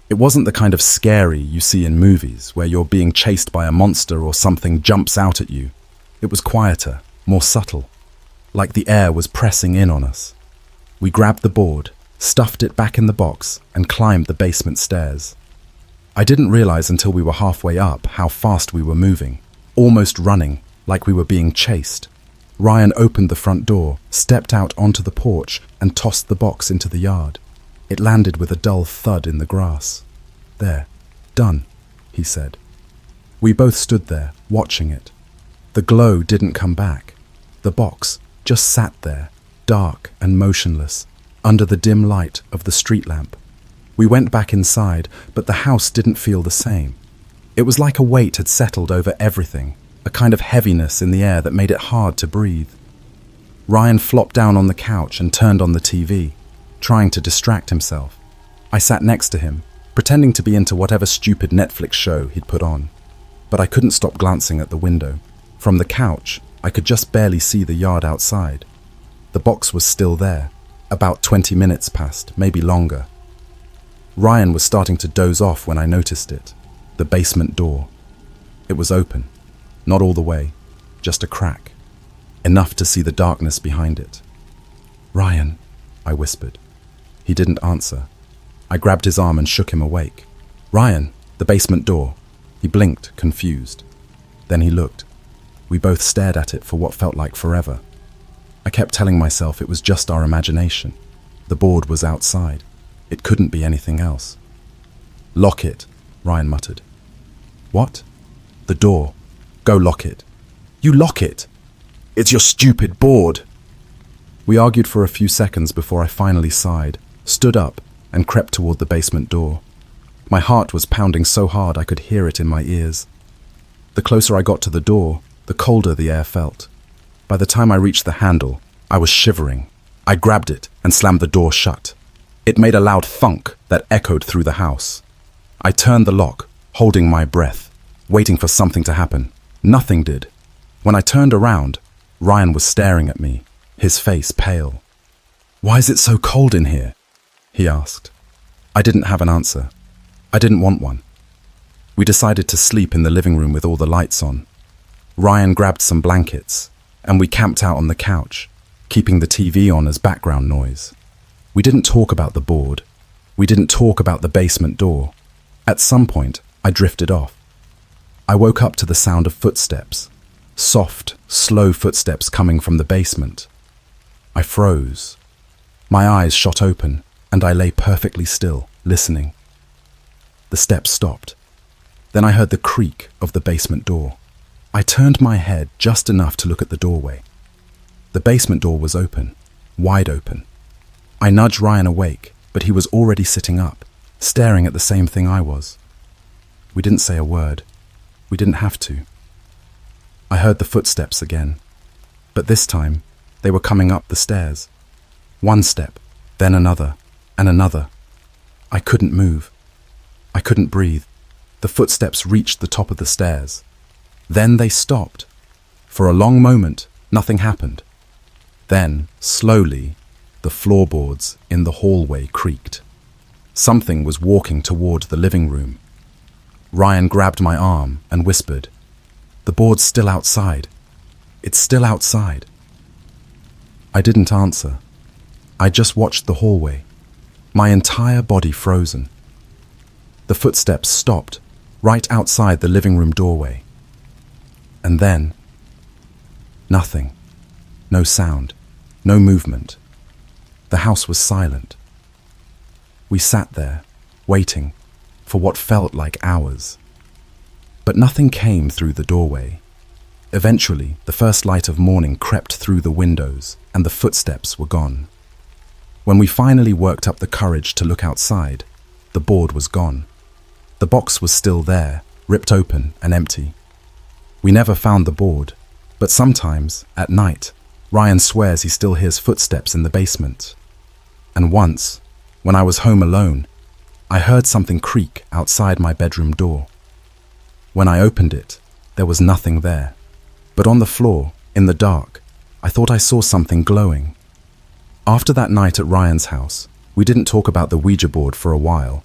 It wasn't the kind of scary you see in movies where you're being chased by a monster or something jumps out at you. It was quieter, more subtle, like the air was pressing in on us. We grabbed the board, stuffed it back in the box, and climbed the basement stairs. I didn't realize until we were halfway up how fast we were moving, almost running, like we were being chased. Ryan opened the front door, stepped out onto the porch, and tossed the box into the yard. It landed with a dull thud in the grass. "There, done," he said. We both stood there, watching it. The glow didn't come back. The box just sat there, dark and motionless, under the dim light of the street lamp. We went back inside, but the house didn't feel the same. It was like a weight had settled over everything, a kind of heaviness in the air that made it hard to breathe. Ryan flopped down on the couch and turned on the TV, trying to distract himself. I sat next to him, pretending to be into whatever stupid Netflix show he'd put on. But I couldn't stop glancing at the window. From the couch, I could just barely see the yard outside. The box was still there. About 20 minutes passed, maybe longer. Ryan was starting to doze off when I noticed it. The basement door. It was open. Not all the way, just a crack. Enough to see the darkness behind it. "Ryan," I whispered. He didn't answer. I grabbed his arm and shook him awake. "Ryan, the basement door." He blinked, confused. Then he looked. We both stared at it for what felt like forever. I kept telling myself it was just our imagination. The board was outside. It couldn't be anything else. "Lock it," Ryan muttered. "What?" "The door. Go lock it." "You lock it? It's your stupid board." We argued for a few seconds before I finally sighed, stood up, and crept toward the basement door. My heart was pounding so hard I could hear it in my ears. The closer I got to the door, the colder the air felt. By the time I reached the handle, I was shivering. I grabbed it and slammed the door shut. It made a loud thunk that echoed through the house. I turned the lock, holding my breath, waiting for something to happen. Nothing did. When I turned around, Ryan was staring at me, his face pale. "Why is it so cold in here?" he asked. I didn't have an answer. I didn't want one. We decided to sleep in the living room with all the lights on. Ryan grabbed some blankets, and we camped out on the couch, keeping the TV on as background noise. We didn't talk about the board. We didn't talk about the basement door. At some point, I drifted off. I woke up to the sound of footsteps, soft, slow footsteps coming from the basement. I froze. My eyes shot open, and I lay perfectly still, listening. The steps stopped. Then I heard the creak of the basement door. I turned my head just enough to look at the doorway. The basement door was open, wide open. I nudged Ryan awake, but he was already sitting up, staring at the same thing I was. We didn't say a word. We didn't have to. I heard the footsteps again, but this time they were coming up the stairs. One step, then another, and another. I couldn't move. I couldn't breathe. The footsteps reached the top of the stairs. Then they stopped. For a long moment, nothing happened. Then, slowly, the floorboards in the hallway creaked. Something was walking toward the living room. Ryan grabbed my arm and whispered, "The board's still outside. It's still outside." I didn't answer. I just watched the hallway, my entire body frozen. The footsteps stopped right outside the living room doorway. And then, nothing. No sound, no movement. The house was silent. We sat there, waiting, for what felt like hours. But nothing came through the doorway. Eventually, the first light of morning crept through the windows, and the footsteps were gone. When we finally worked up the courage to look outside, the board was gone. The box was still there, ripped open and empty. We never found the board, but sometimes, at night, Ryan swears he still hears footsteps in the basement. And once, when I was home alone, I heard something creak outside my bedroom door. When I opened it, there was nothing there. But on the floor, in the dark, I thought I saw something glowing. After that night at Ryan's house, we didn't talk about the Ouija board for a while.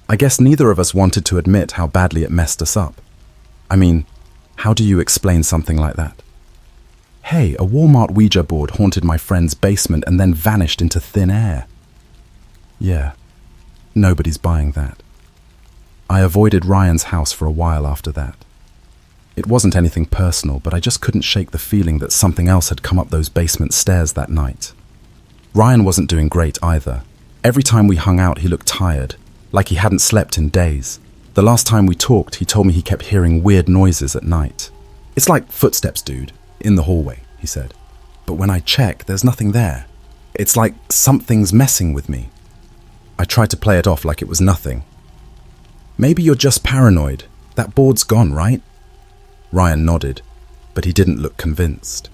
I guess neither of us wanted to admit how badly it messed us up. I mean, how do you explain something like that? Hey, a Walmart Ouija board haunted my friend's basement and then vanished into thin air. Yeah, nobody's buying that. I avoided Ryan's house for a while after that. It wasn't anything personal, but I just couldn't shake the feeling that something else had come up those basement stairs that night. Ryan wasn't doing great either. Every time we hung out, he looked tired, like he hadn't slept in days. The last time we talked, he told me he kept hearing weird noises at night. "It's like footsteps, dude, in the hallway," he said. "But when I check, there's nothing there. It's like something's messing with me." I tried to play it off like it was nothing. "Maybe you're just paranoid. That board's gone, right?" Ryan nodded, but he didn't look convinced.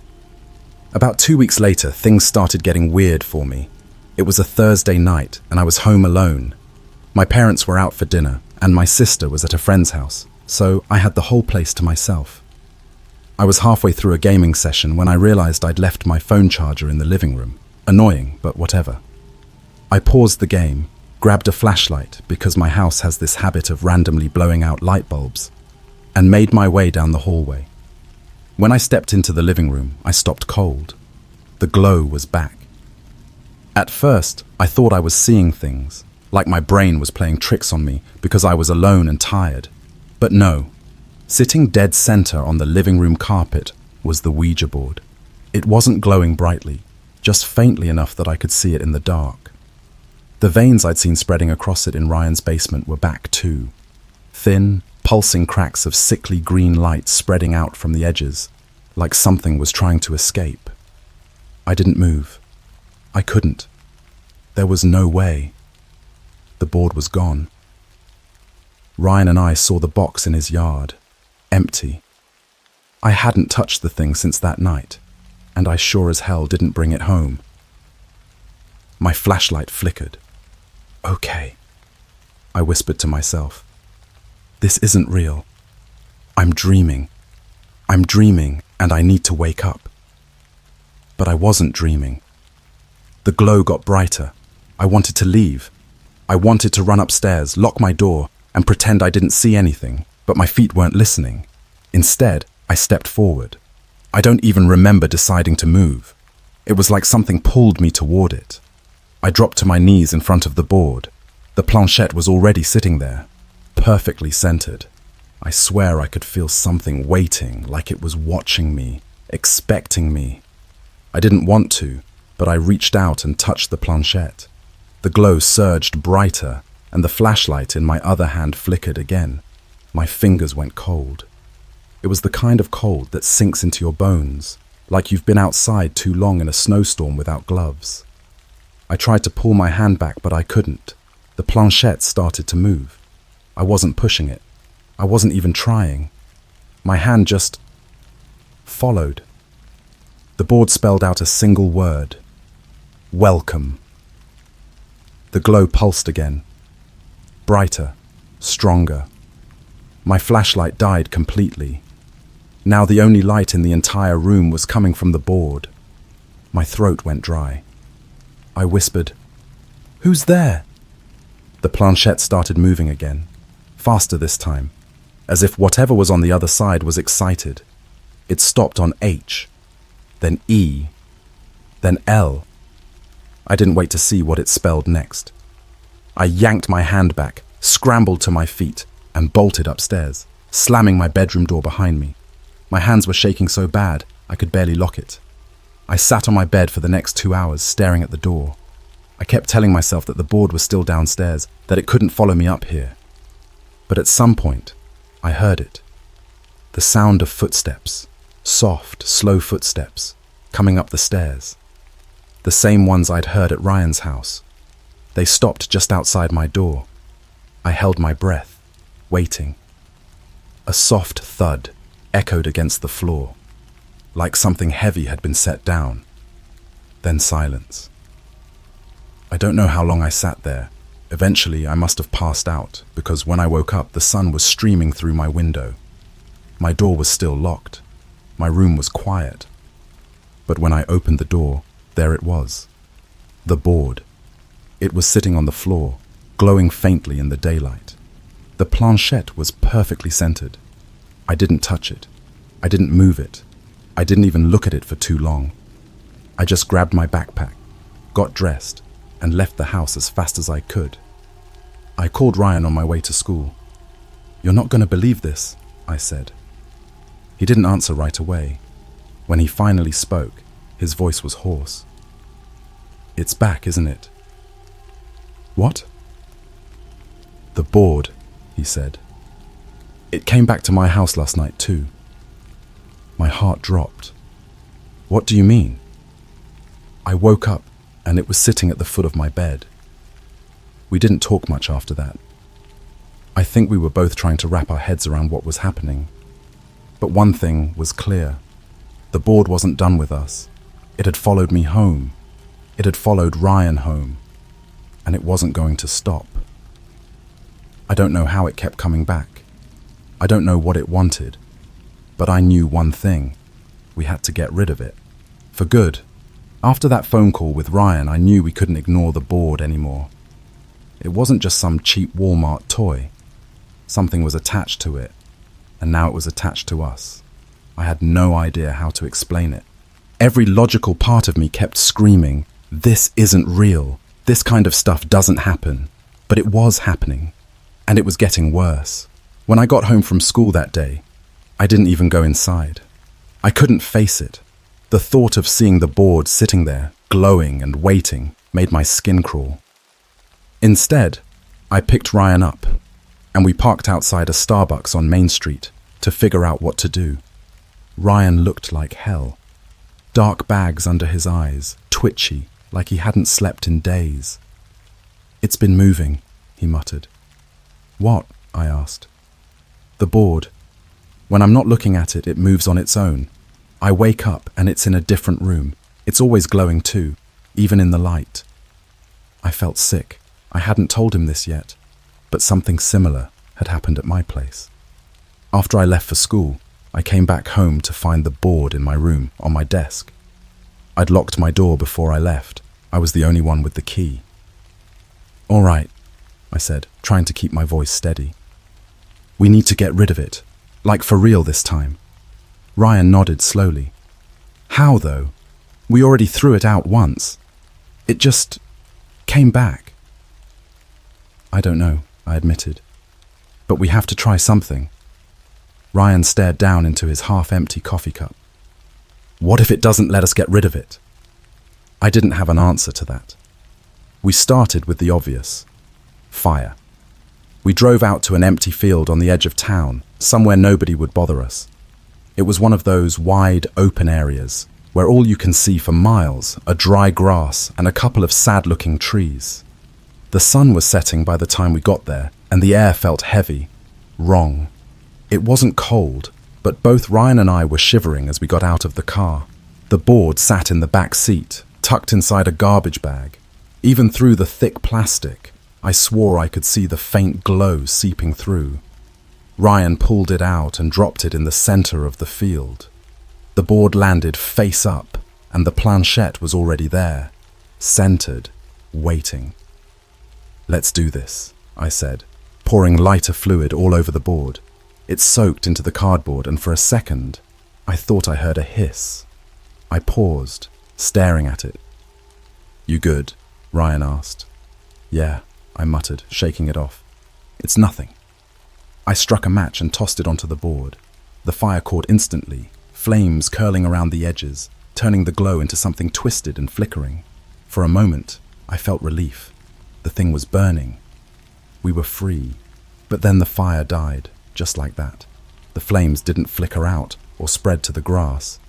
About 2 weeks later, things started getting weird for me. It was a Thursday night, and I was home alone. My parents were out for dinner, and my sister was at a friend's house, so I had the whole place to myself. I was halfway through a gaming session when I realized I'd left my phone charger in the living room. Annoying, but whatever. I paused the game, grabbed a flashlight because my house has this habit of randomly blowing out light bulbs, and made my way down the hallway. When I stepped into the living room, I stopped cold. The glow was back. At first, I thought I was seeing things, like my brain was playing tricks on me because I was alone and tired. But no, sitting dead center on the living room carpet was the Ouija board. It wasn't glowing brightly, just faintly enough that I could see it in the dark. The veins I'd seen spreading across it in Ryan's basement were back too. Thin, pulsing cracks of sickly green light spreading out from the edges, like something was trying to escape. I didn't move. I couldn't. There was no way. The board was gone. Ryan and I saw the box in his yard, empty. I hadn't touched the thing since that night, and I sure as hell didn't bring it home. My flashlight flickered. Okay, I whispered to myself. This isn't real. I'm dreaming. I'm dreaming, and I need to wake up. But I wasn't dreaming. The glow got brighter. I wanted to leave. I wanted to run upstairs, lock my door, and pretend I didn't see anything, but my feet weren't listening. Instead, I stepped forward. I don't even remember deciding to move. It was like something pulled me toward it. I dropped to my knees in front of the board. The planchette was already sitting there, perfectly centered. I swear I could feel something waiting, like it was watching me, expecting me. I didn't want to, but I reached out and touched the planchette. The glow surged brighter, and the flashlight in my other hand flickered again. My fingers went cold. It was the kind of cold that sinks into your bones, like you've been outside too long in a snowstorm without gloves. I tried to pull my hand back, but I couldn't. The planchette started to move. I wasn't pushing it. I wasn't even trying. My hand just followed. The board spelled out a single word. Welcome. The glow pulsed again. Brighter, stronger. My flashlight died completely. Now the only light in the entire room was coming from the board. My throat went dry. I whispered, "Who's there?" The planchette started moving again, faster this time, as if whatever was on the other side was excited. It stopped on H, then E, then L. I didn't wait to see what it spelled next. I yanked my hand back, scrambled to my feet, and bolted upstairs, slamming my bedroom door behind me. My hands were shaking so bad, I could barely lock it. I sat on my bed for the next 2 hours, staring at the door. I kept telling myself that the board was still downstairs, that it couldn't follow me up here. But at some point, I heard it. The sound of footsteps, soft, slow footsteps, coming up the stairs. The same ones I'd heard at Ryan's house. They stopped just outside my door. I held my breath, waiting. A soft thud echoed against the floor, like something heavy had been set down. Then silence. I don't know how long I sat there. Eventually, I must have passed out, because when I woke up, the sun was streaming through my window. My door was still locked. My room was quiet. But when I opened the door, there it was. The board. It was sitting on the floor, glowing faintly in the daylight. The planchette was perfectly centered. I didn't touch it. I didn't move it. I didn't even look at it for too long. I just grabbed my backpack, got dressed, and left the house as fast as I could. I called Ryan on my way to school. "You're not going to believe this," I said. He didn't answer right away. When he finally spoke, his voice was hoarse. "It's back, isn't it?" "What?" "The board," he said. "It came back to my house last night too." My heart dropped. "What do you mean?" I woke up and it was sitting at the foot of my bed. We didn't talk much after that. I think we were both trying to wrap our heads around what was happening. But one thing was clear. The board wasn't done with us. It had followed me home. It had followed Ryan home. And it wasn't going to stop. I don't know how it kept coming back. I don't know what it wanted. But I knew one thing. We had to get rid of it. For good. After that phone call with Ryan, I knew we couldn't ignore the board anymore. It wasn't just some cheap Walmart toy. Something was attached to it, and now it was attached to us. I had no idea how to explain it. Every logical part of me kept screaming, "This isn't real. This kind of stuff doesn't happen." But it was happening, and it was getting worse. When I got home from school that day, I didn't even go inside. I couldn't face it. The thought of seeing the board sitting there, glowing and waiting, made my skin crawl. Instead, I picked Ryan up, and we parked outside a Starbucks on Main Street to figure out what to do. Ryan looked like hell. Dark bags under his eyes, twitchy, like he hadn't slept in days. "It's been moving," he muttered. "What?" I asked. "The board. When I'm not looking at it, it moves on its own. I wake up and it's in a different room. It's always glowing too, even in the light." I felt sick. I hadn't told him this yet, but something similar had happened at my place. After I left for school, I came back home to find the board in my room on my desk. I'd locked my door before I left. I was the only one with the key. "All right," I said, trying to keep my voice steady. "We need to get rid of it, like for real this time." Ryan nodded slowly. "How, though? We already threw it out once. It just came back." "I don't know," I admitted. "But we have to try something." Ryan stared down into his half-empty coffee cup. "What if it doesn't let us get rid of it?" I didn't have an answer to that. We started with the obvious. Fire. We drove out to an empty field on the edge of town, somewhere nobody would bother us. It was one of those wide, open areas where all you can see for miles are dry grass and a couple of sad-looking trees. The sun was setting by the time we got there, and the air felt heavy, wrong. It wasn't cold, but both Ryan and I were shivering as we got out of the car. The board sat in the back seat, tucked inside a garbage bag. Even through the thick plastic, I swore I could see the faint glow seeping through. Ryan pulled it out and dropped it in the center of the field. The board landed face up, and the planchette was already there, centered, waiting. "Let's do this," I said, pouring lighter fluid all over the board. It soaked into the cardboard, and for a second, I thought I heard a hiss. I paused, staring at it. "You good?" Ryan asked. "Yeah," I muttered, shaking it off. "It's nothing." I struck a match and tossed it onto the board. The fire caught instantly, flames curling around the edges, turning the glow into something twisted and flickering. For a moment, I felt relief. The thing was burning. We were free. But then the fire died, just like that. The flames didn't flicker out or spread to the grass.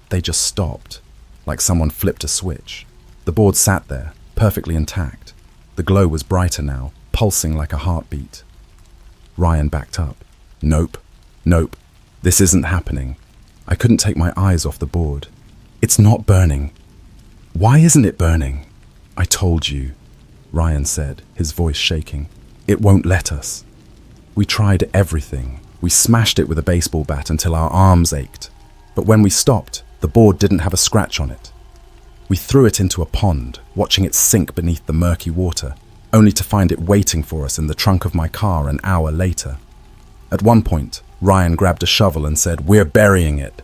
They just stopped, like someone flipped a switch. The board sat there, perfectly intact. The glow was brighter now, pulsing like a heartbeat. Ryan backed up. Nope, this isn't happening. I couldn't take my eyes off the board. "It's not burning." "Why isn't it burning?" "I told you," Ryan said, his voice shaking. "It won't let us. We tried everything. We smashed it with a baseball bat until our arms ached. But when we stopped, the board didn't have a scratch on it. We threw it into a pond, watching it sink beneath the murky water, only to find it waiting for us in the trunk of my car an hour later. At one point, Ryan grabbed a shovel and said, "We're burying it."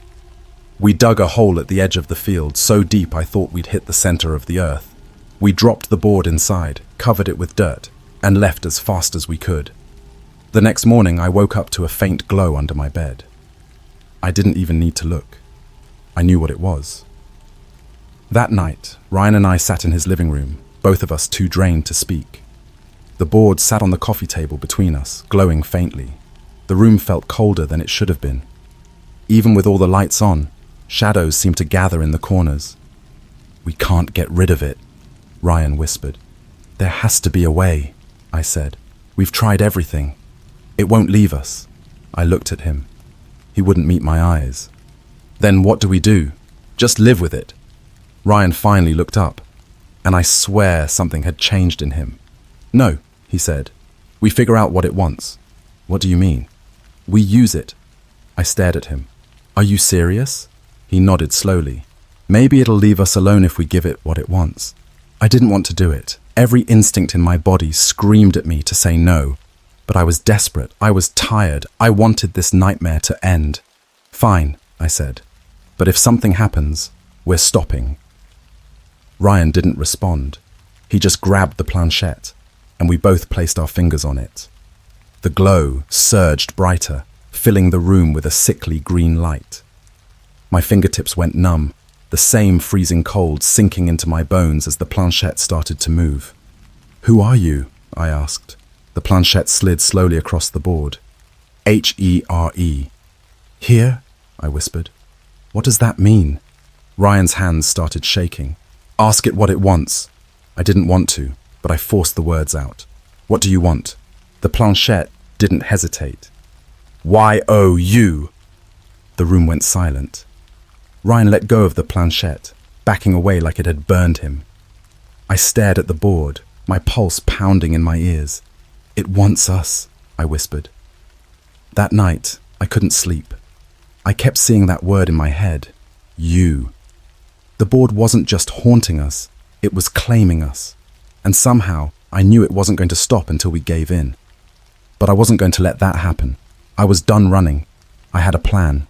We dug a hole at the edge of the field so deep I thought we'd hit the center of the earth. We dropped the board inside, covered it with dirt, and left as fast as we could. The next morning, I woke up to a faint glow under my bed. I didn't even need to look. I knew what it was. That night, Ryan and I sat in his living room, both of us too drained to speak. The board sat on the coffee table between us, glowing faintly. The room felt colder than it should have been. Even with all the lights on, shadows seemed to gather in the corners. "We can't get rid of it," Ryan whispered. "There has to be a way," I said. "We've tried everything. It won't leave us." I looked at him. He wouldn't meet my eyes. "Then what do we do? Just live with it?" Ryan finally looked up, and I swear something had changed in him. "No," he said. "We figure out what it wants." "What do you mean?" "We use it." I stared at him. "Are you serious?" He nodded slowly. "Maybe it'll leave us alone if we give it what it wants." I didn't want to do it. Every instinct in my body screamed at me to say no. But I was desperate. I was tired. I wanted this nightmare to end. "Fine," I said. "But if something happens, we're stopping." Ryan didn't respond. He just grabbed the planchette, and we both placed our fingers on it. The glow surged brighter, filling the room with a sickly green light. My fingertips went numb, the same freezing cold sinking into my bones as the planchette started to move. "Who are you?" I asked. The planchette slid slowly across the board. "HERE. Here?" I whispered. "What does that mean?" Ryan's hands started shaking. "Ask it what it wants." I didn't want to, but I forced the words out. "What do you want?" The planchette didn't hesitate. "YOU." The room went silent. Ryan let go of the planchette, backing away like it had burned him. I stared at the board, my pulse pounding in my ears. "It wants us," I whispered. That night, I couldn't sleep. I kept seeing that word in my head. You. The board wasn't just haunting us, it was claiming us. And somehow, I knew it wasn't going to stop until we gave in. But I wasn't going to let that happen. I was done running. I had a plan.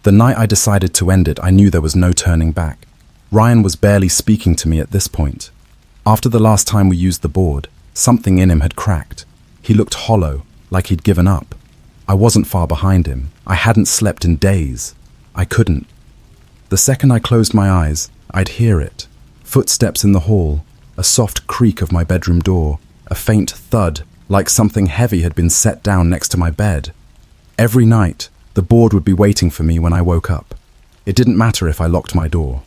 The night I decided to end it, I knew there was no turning back. Ryan was barely speaking to me at this point. After the last time we used the board, something in him had cracked. He looked hollow, like he'd given up. I wasn't far behind him. I hadn't slept in days. I couldn't. The second I closed my eyes, I'd hear it. Footsteps in the hall, a soft creak of my bedroom door, a faint thud, like something heavy had been set down next to my bed. Every night, the board would be waiting for me when I woke up. It didn't matter if I locked my door.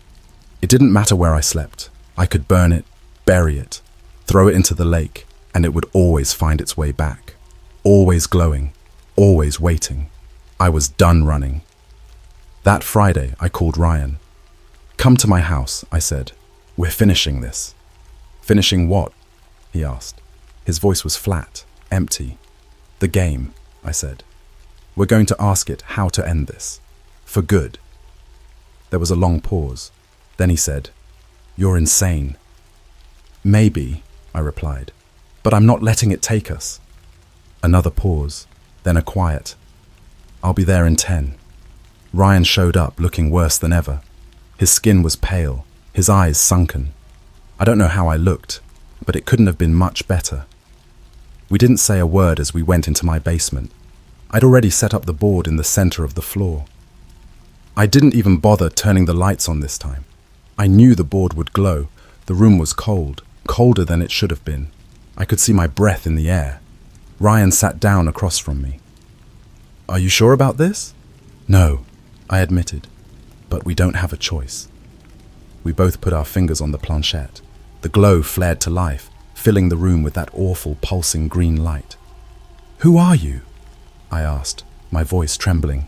It didn't matter where I slept. I could burn it, bury it, throw it into the lake, and it would always find its way back. Always glowing, always waiting. I was done running. That Friday, I called Ryan. "Come to my house," I said. "We're finishing this." "Finishing what?" he asked. His voice was flat, empty. "The game," I said. "We're going to ask it how to end this. For good." There was a long pause. Then he said, "You're insane." "Maybe," I replied, "but I'm not letting it take us." Another pause, then a quiet. "I'll be there in 10. Ryan showed up looking worse than ever. His skin was pale, his eyes sunken. I don't know how I looked, but it couldn't have been much better. We didn't say a word as we went into my basement. I'd already set up the board in the center of the floor. I didn't even bother turning the lights on this time. I knew the board would glow. The room was cold, colder than it should have been. I could see my breath in the air. Ryan sat down across from me. "Are you sure about this?" "No," I admitted, "but we don't have a choice." We both put our fingers on the planchette. The glow flared to life, filling the room with that awful pulsing green light. "Who are you?" I asked, my voice trembling.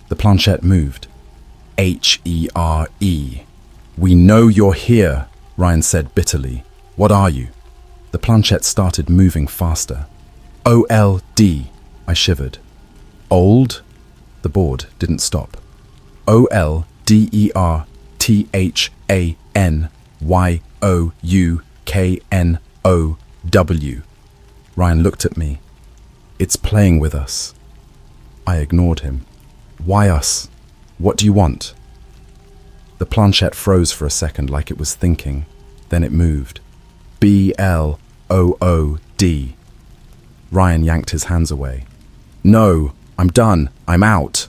The planchette moved. HERE. "We know you're here," Ryan said bitterly. "What are you?" The planchette started moving faster. OLD, I shivered. Old? The board didn't stop. OLDERTHANYOUKNOW. Ryan looked at me. "It's playing with us." I ignored him. "Why us? What do you want?" The planchette froze for a second like it was thinking. Then it moved. BLOOD. Ryan yanked his hands away. "No, I'm done. I'm out."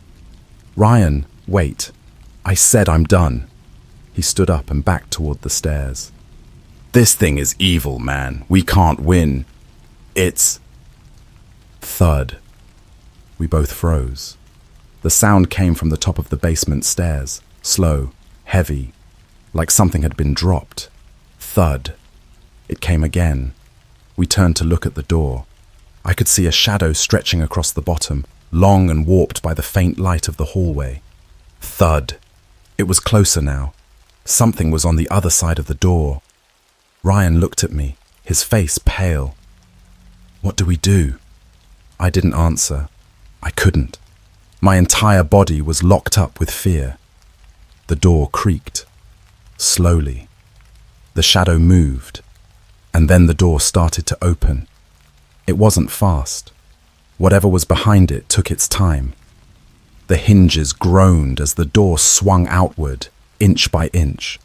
"Ryan, wait. I said I'm done." He stood up and backed toward the stairs. "This thing is evil, man. We can't win. It's..." Thud. We both froze. The sound came from the top of the basement stairs, slow, heavy, like something had been dropped. Thud. It came again. We turned to look at the door. I could see a shadow stretching across the bottom, long and warped by the faint light of the hallway. Thud. It was closer now. Something was on the other side of the door. Ryan looked at me, his face pale. What do we do? I didn't answer. I couldn't. My entire body was locked up with fear. The door creaked. Slowly. The shadow moved. And then the door started to open. It wasn't fast. Whatever was behind it took its time. The hinges groaned as the door swung outward, inch by inch.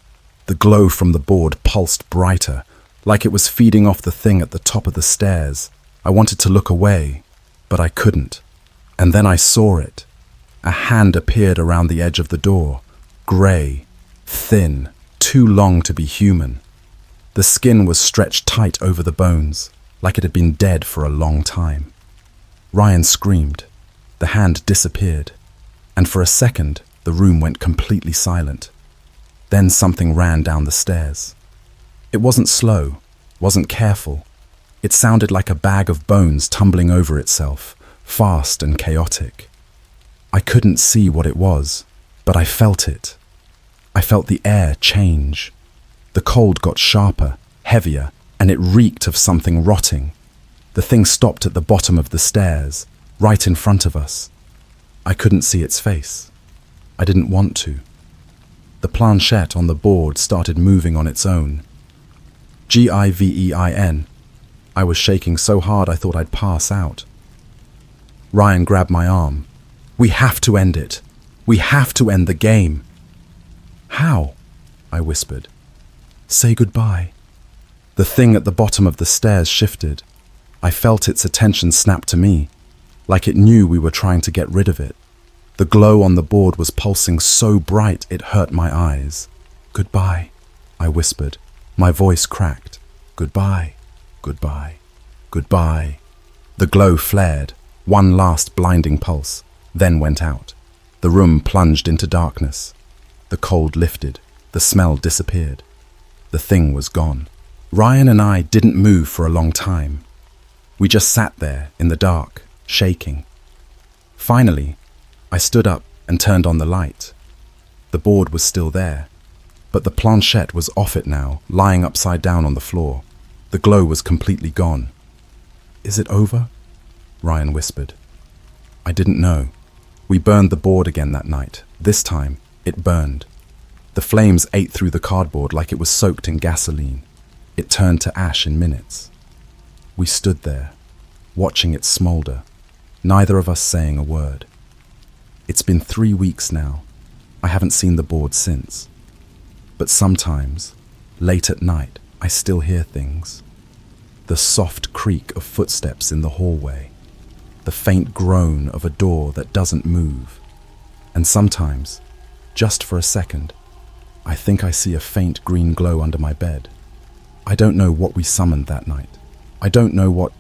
The glow from the board pulsed brighter, like it was feeding off the thing at the top of the stairs. I wanted to look away, but I couldn't. And then I saw it. A hand appeared around the edge of the door, grey, thin, too long to be human. The skin was stretched tight over the bones, like it had been dead for a long time. Ryan screamed. The hand disappeared, and for a second, the room went completely silent. Then something ran down the stairs. It wasn't slow, wasn't careful. It sounded like a bag of bones tumbling over itself, fast and chaotic. I couldn't see what it was, but I felt it. I felt the air change. The cold got sharper, heavier, and it reeked of something rotting. The thing stopped at the bottom of the stairs, right in front of us. I couldn't see its face. I didn't want to. The planchette on the board started moving on its own. Givein. I was shaking so hard I thought I'd pass out. Ryan grabbed my arm. We have to end it. We have to end the game. How? I whispered. Say goodbye. The thing at the bottom of the stairs shifted. I felt its attention snap to me, like it knew we were trying to get rid of it. The glow on the board was pulsing so bright it hurt my eyes. Goodbye, I whispered. My voice cracked. Goodbye, goodbye, goodbye. The glow flared, one last blinding pulse, then went out. The room plunged into darkness. The cold lifted. The smell disappeared. The thing was gone. Ryan and I didn't move for a long time. We just sat there in the dark, shaking. Finally, I stood up and turned on the light. The board was still there, but the planchette was off it now, lying upside down on the floor. The glow was completely gone. Is it over? Ryan whispered. I didn't know. We burned the board again that night. This time, it burned. The flames ate through the cardboard like it was soaked in gasoline. It turned to ash in minutes. We stood there, watching it smolder, neither of us saying a word. It's been 3 weeks now. I haven't seen the board since. But sometimes, late at night, I still hear things. The soft creak of footsteps in the hallway, the faint groan of a door that doesn't move. And sometimes, just for a second, I think I see a faint green glow under my bed. I don't know what we summoned that night. I don't know what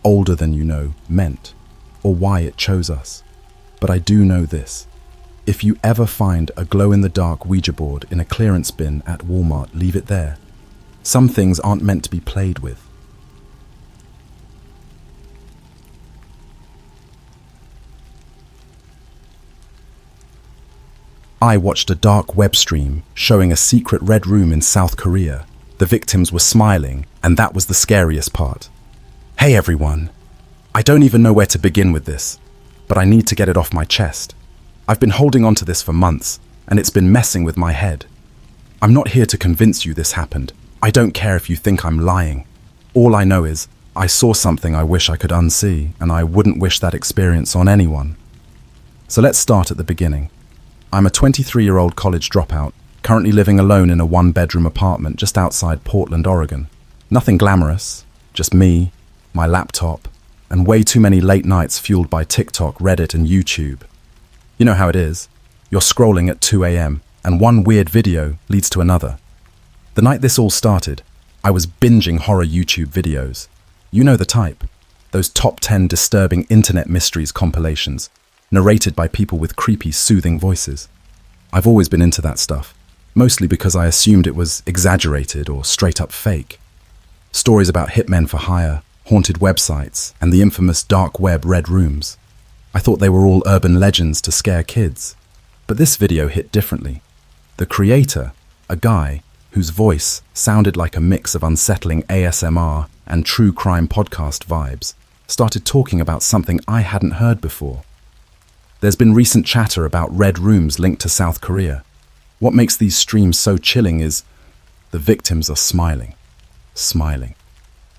older than you know meant, or why it chose us. But I do know this. If you ever find a glow-in-the-dark Ouija board in a clearance bin at Walmart, leave it there. Some things aren't meant to be played with. I watched a dark web stream showing a secret red room in South Korea. The victims were smiling, and that was the scariest part. Hey everyone! I don't even know where to begin with this, but I need to get it off my chest. I've been holding on to this for months, and it's been messing with my head. I'm not here to convince you this happened. I don't care if you think I'm lying. All I know is, I saw something I wish I could unsee, and I wouldn't wish that experience on anyone. So let's start at the beginning. I'm a 23-year-old college dropout, currently living alone in a one-bedroom apartment just outside Portland, Oregon. Nothing glamorous, just me, my laptop, and way too many late nights fueled by TikTok, Reddit, and YouTube. You know how it is. You're scrolling at 2 a.m., and one weird video leads to another. The night this all started, I was binging horror YouTube videos. You know the type. Those top 10 disturbing internet mysteries compilations, narrated by people with creepy, soothing voices. I've always been into that stuff, mostly because I assumed it was exaggerated or straight up fake. Stories about hitmen for hire, haunted websites, and the infamous dark web red rooms. I thought they were all urban legends to scare kids. But this video hit differently. The creator, A guy whose voice sounded like a mix of unsettling ASMR and true crime podcast vibes started talking about something I hadn't heard before. There's been recent chatter about red rooms linked to South Korea. What makes these streams so chilling is the victims are smiling.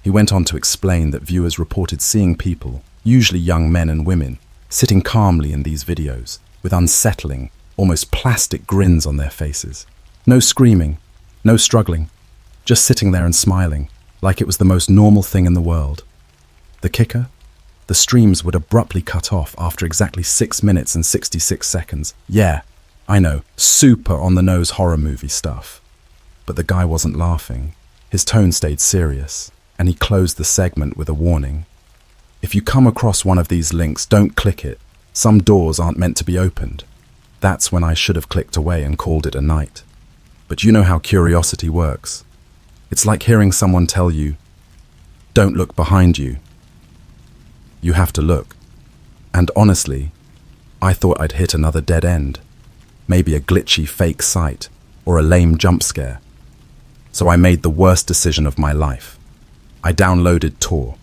He went on to explain that viewers reported seeing people, usually young men and women, sitting calmly in these videos with unsettling, almost plastic grins on their faces. No screaming, no struggling, just sitting there and smiling like it was the most normal thing in the world. The kicker? The streams would abruptly cut off after exactly 6 minutes and 66 seconds. Yeah, I know, super on-the-nose horror movie stuff. But the guy wasn't laughing. His tone stayed serious, and he closed the segment with a warning. If you come across one of these links, don't click it. Some doors aren't meant to be opened. That's when I should have clicked away and called it a night. But you know how curiosity works. It's like hearing someone tell you, "Don't look behind you." You have to look. And honestly, I thought I'd hit another dead end. Maybe a glitchy fake site or a lame jump scare. So I made the worst decision of my life. I downloaded Tor.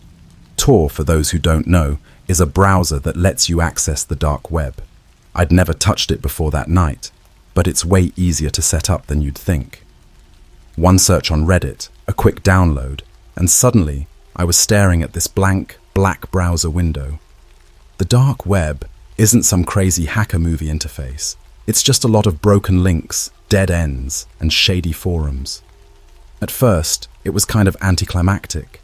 Tor, for those who don't know, is a browser that lets you access the dark web. I'd never touched it before that night, but it's way easier to set up than you'd think. One search on Reddit, a quick download, and suddenly I was staring at this blank, black browser window. The dark web isn't some crazy hacker movie interface. It's just a lot of broken links, dead ends, and shady forums. At first, it was kind of anticlimactic.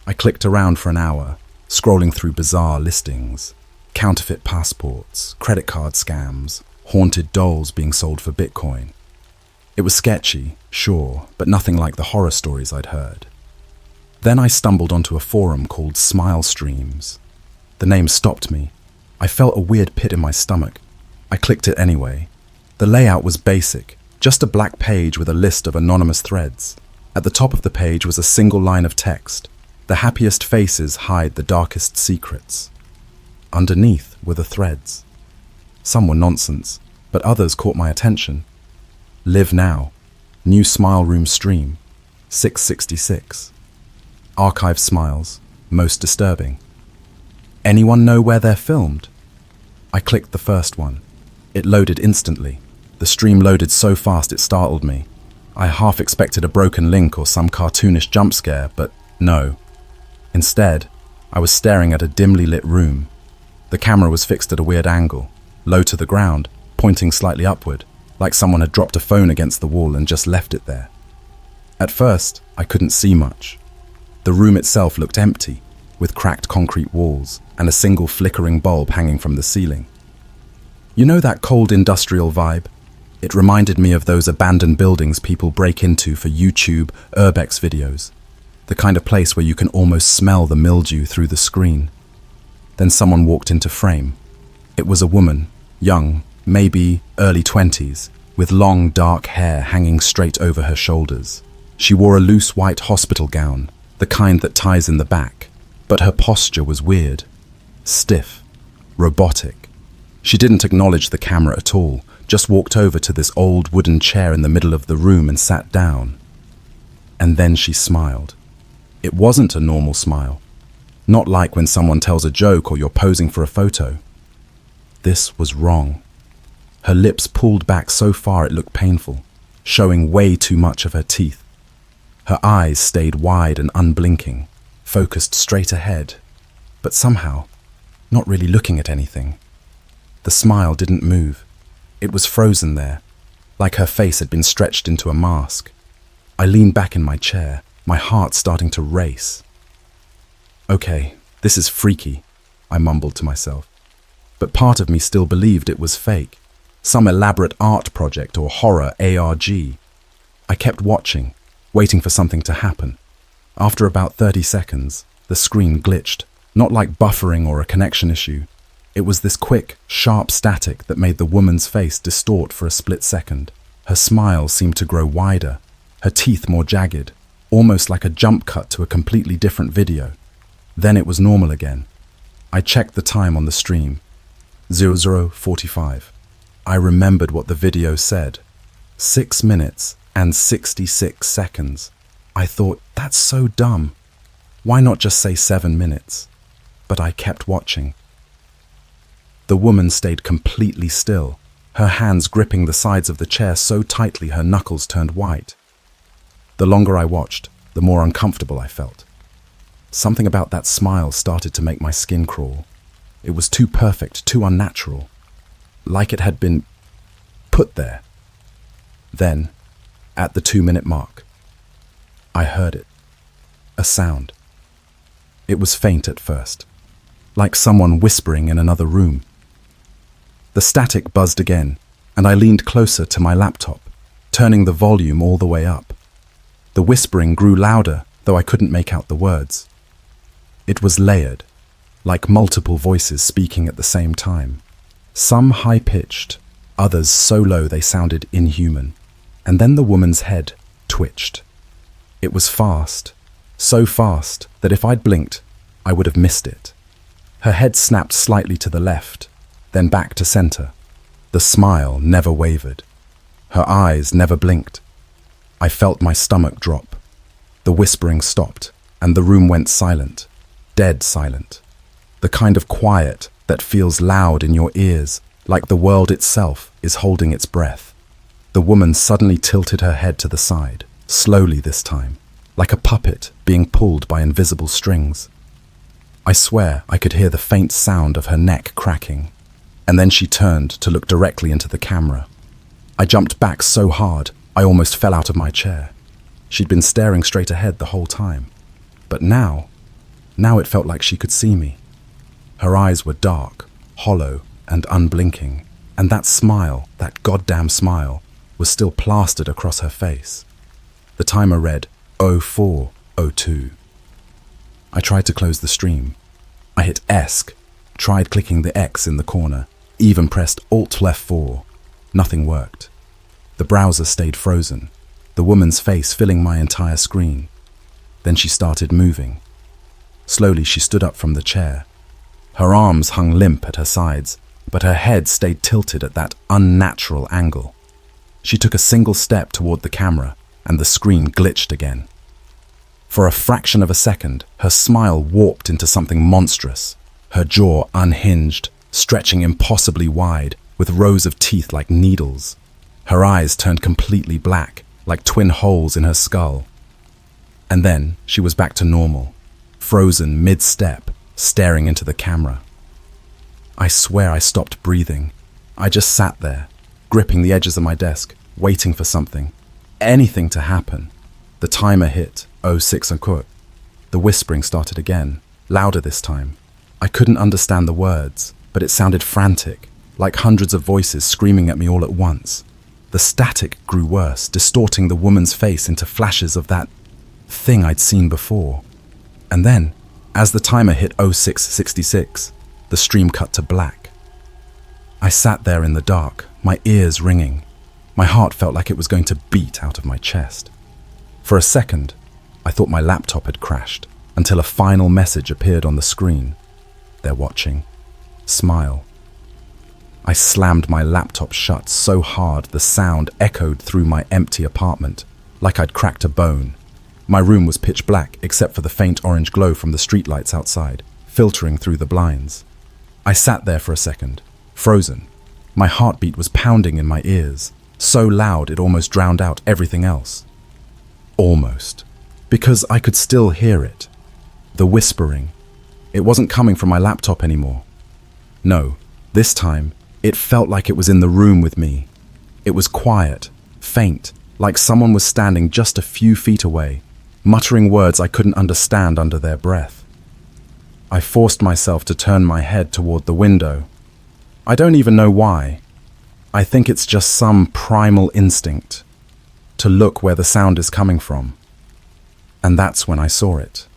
I clicked around for an hour, scrolling through bizarre listings, counterfeit passports, credit card scams, haunted dolls being sold for Bitcoin. It was sketchy, sure, but nothing like the horror stories I'd heard. Then I stumbled onto a forum called Smile Streams. The name stopped me. I felt a weird pit in my stomach. I clicked it anyway. The layout was basic, just a black page with a list of anonymous threads. At the top of the page was a single line of text. The happiest faces hide the darkest secrets. Underneath were the threads. Some were nonsense, but others caught my attention. Live now. New Smile Room stream. 666. Archive smiles. Most disturbing. Anyone know where they're filmed? I clicked the first one. It loaded instantly. The stream loaded so fast it startled me. I half expected a broken link or some cartoonish jump scare, but no. Instead, I was staring at a dimly lit room. The camera was fixed at a weird angle, low to the ground, pointing slightly upward, like someone had dropped a phone against the wall and just left it there. At first, I couldn't see much. The room itself looked empty, with cracked concrete walls and a single flickering bulb hanging from the ceiling. You know that cold industrial vibe? It reminded me of those abandoned buildings people break into for YouTube, urbex videos. The kind of place where you can almost smell the mildew through the screen. Then someone walked into frame. It was a woman, young, maybe early 20s, with long dark hair hanging straight over her shoulders. She wore a loose white hospital gown, the kind that ties in the back, but her posture was weird, stiff, robotic. She didn't acknowledge the camera at all, just walked over to this old wooden chair in the middle of the room and sat down. And then she smiled. It wasn't a normal smile. Not like when someone tells a joke or you're posing for a photo. This was wrong. Her lips pulled back so far it looked painful, showing way too much of her teeth. Her eyes stayed wide and unblinking, focused straight ahead, but somehow not really looking at anything. The smile didn't move. It was frozen there, like her face had been stretched into a mask. I leaned back in my chair, my heart starting to race. Okay, this is freaky, I mumbled to myself. But part of me still believed it was fake, some elaborate art project or horror ARG. I kept watching, waiting for something to happen. After about 30 seconds, the screen glitched, not like buffering or a connection issue. It was this quick, sharp static that made the woman's face distort for a split second. Her smile seemed to grow wider, her teeth more jagged, almost like a jump cut to a completely different video. Then it was normal again. I checked the time on the stream. 00:45. I remembered what the video said. 6 minutes and 66 seconds. I thought, that's so dumb. Why not just say 7 minutes? But I kept watching. The woman stayed completely still, her hands gripping the sides of the chair so tightly her knuckles turned white. The longer I watched, the more uncomfortable I felt. Something about that smile started to make my skin crawl. It was too perfect, too unnatural, like it had been put there. Then, at the 2-minute mark, I heard it. A sound. It was faint at first, like someone whispering in another room. The static buzzed again, and I leaned closer to my laptop, turning the volume all the way up. The whispering grew louder, though I couldn't make out the words. It was layered, like multiple voices speaking at the same time. Some high-pitched, others so low they sounded inhuman. And then the woman's head twitched. It was fast, so fast that if I'd blinked, I would have missed it. Her head snapped slightly to the left, then back to center. The smile never wavered. Her eyes never blinked. I felt my stomach drop. The whispering stopped, and the room went silent, dead silent. The kind of quiet that feels loud in your ears, like the world itself is holding its breath. The woman suddenly tilted her head to the side, slowly this time, like a puppet being pulled by invisible strings. I swear I could hear the faint sound of her neck cracking, and then she turned to look directly into the camera. I jumped back so hard, I almost fell out of my chair. She'd been staring straight ahead the whole time. But now it felt like she could see me. Her eyes were dark, hollow, and unblinking, and that smile, that goddamn smile, was still plastered across her face. The timer read 04:02. I tried to close the stream. I hit ESC, tried clicking the X in the corner, even pressed Alt F4. Nothing worked. The browser stayed frozen, the woman's face filling my entire screen. Then she started moving. Slowly she stood up from the chair. Her arms hung limp at her sides, but her head stayed tilted at that unnatural angle. She took a single step toward the camera, and the screen glitched again. For a fraction of a second, her smile warped into something monstrous, her jaw unhinged, stretching impossibly wide, with rows of teeth like needles. Her eyes turned completely black, like twin holes in her skull. And then she was back to normal, frozen mid-step, staring into the camera. I swear I stopped breathing. I just sat there, gripping the edges of my desk, waiting for something, anything to happen. The timer hit 06 and quote. The whispering started again, louder this time. I couldn't understand the words, but it sounded frantic, like hundreds of voices screaming at me all at once. The static grew worse, distorting the woman's face into flashes of that thing I'd seen before. And then, as the timer hit 06:66, the stream cut to black. I sat there in the dark, my ears ringing. My heart felt like it was going to beat out of my chest. For a second, I thought my laptop had crashed, until a final message appeared on the screen. They're watching. Smile. I slammed my laptop shut so hard the sound echoed through my empty apartment, like I'd cracked a bone. My room was pitch black except for the faint orange glow from the streetlights outside, filtering through the blinds. I sat there for a second, frozen. My heartbeat was pounding in my ears, so loud it almost drowned out everything else. Almost. Because I could still hear it. The whispering. It wasn't coming from my laptop anymore. No, this time, it felt like it was in the room with me. It was quiet, faint, like someone was standing just a few feet away, muttering words I couldn't understand under their breath. I forced myself to turn my head toward the window. I don't even know why. I think it's just some primal instinct to look where the sound is coming from. And that's when I saw it.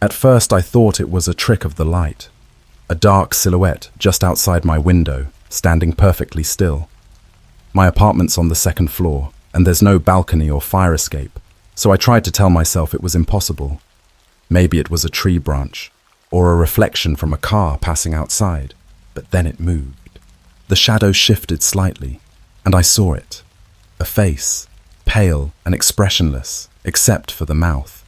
At first I thought it was a trick of the light, a dark silhouette just outside my window, standing perfectly still. My apartment's on the second floor, and there's no balcony or fire escape, so I tried to tell myself it was impossible. Maybe it was a tree branch, or a reflection from a car passing outside, but then it moved. The shadow shifted slightly, and I saw it. A face, pale and expressionless, except for the mouth.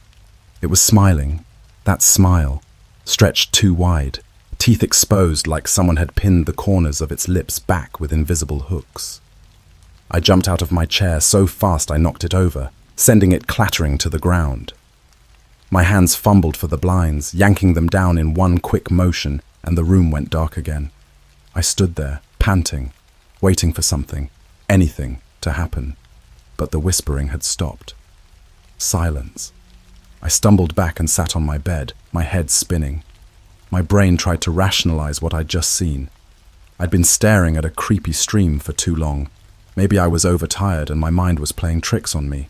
It was smiling, that smile, stretched too wide, teeth exposed like someone had pinned the corners of its lips back with invisible hooks. I jumped out of my chair so fast I knocked it over, sending it clattering to the ground. My hands fumbled for the blinds, yanking them down in one quick motion, and the room went dark again. I stood there, panting, waiting for something, anything, to happen. But the whispering had stopped. Silence. I stumbled back and sat on my bed, my head spinning. My brain tried to rationalize what I'd just seen. I'd been staring at a creepy stream for too long. Maybe I was overtired and my mind was playing tricks on me.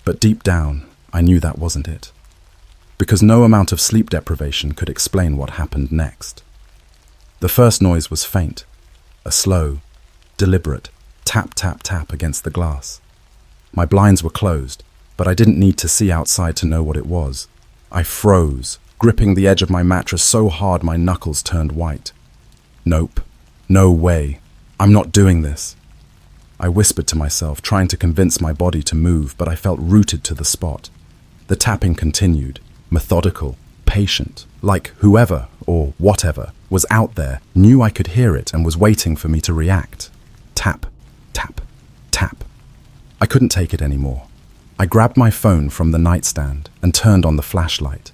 But deep down, I knew that wasn't it. Because no amount of sleep deprivation could explain what happened next. The first noise was faint, a slow, deliberate tap, tap, tap against the glass. My blinds were closed, but I didn't need to see outside to know what it was. I froze, gripping the edge of my mattress so hard my knuckles turned white. Nope, no way, I'm not doing this. I whispered to myself, trying to convince my body to move, but I felt rooted to the spot. The tapping continued, methodical, patient, like whoever, or whatever, was out there, knew I could hear it and was waiting for me to react. Tap, tap, tap. I couldn't take it anymore. I grabbed my phone from the nightstand and turned on the flashlight,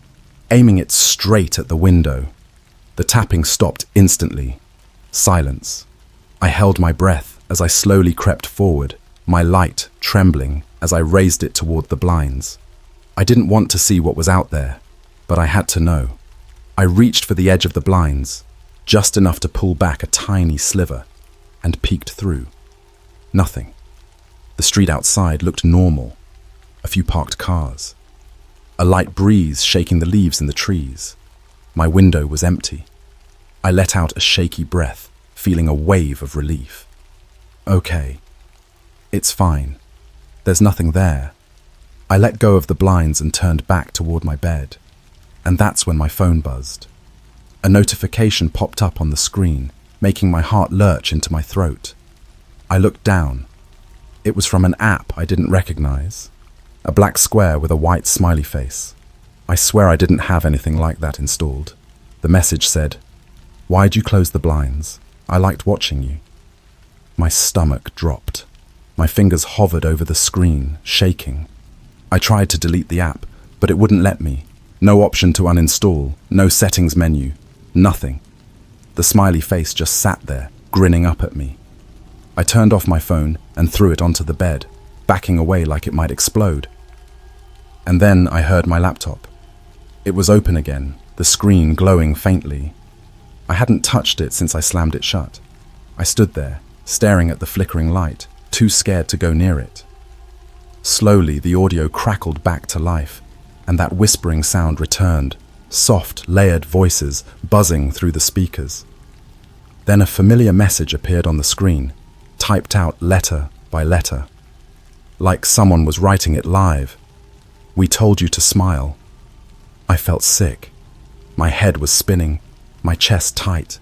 aiming it straight at the window. The tapping stopped instantly. Silence. I held my breath as I slowly crept forward, my light trembling as I raised it toward the blinds. I didn't want to see what was out there, but I had to know. I reached for the edge of the blinds, just enough to pull back a tiny sliver, and peeked through. Nothing. The street outside looked normal. A few parked cars. A light breeze shaking the leaves in the trees. My window was empty. I let out a shaky breath, feeling a wave of relief. Okay. It's fine. There's nothing there. I let go of the blinds and turned back toward my bed. And that's when my phone buzzed. A notification popped up on the screen, making my heart lurch into my throat. I looked down. It was from an app I didn't recognize. A black square with a white smiley face. I swear I didn't have anything like that installed. The message said, "Why'd you close the blinds? I liked watching you." My stomach dropped. My fingers hovered over the screen, shaking. I tried to delete the app, but it wouldn't let me. No option to uninstall, no settings menu, nothing. The smiley face just sat there, grinning up at me. I turned off my phone and threw it onto the bed, backing away like it might explode. And then I heard my laptop. It was open again, the screen glowing faintly. I hadn't touched it since I slammed it shut. I stood there, staring at the flickering light, too scared to go near it. Slowly, the audio crackled back to life, and that whispering sound returned, soft, layered voices buzzing through the speakers. Then a familiar message appeared on the screen, typed out letter by letter. Like someone was writing it live. "We told you to smile." I felt sick. My head was spinning, my chest tight.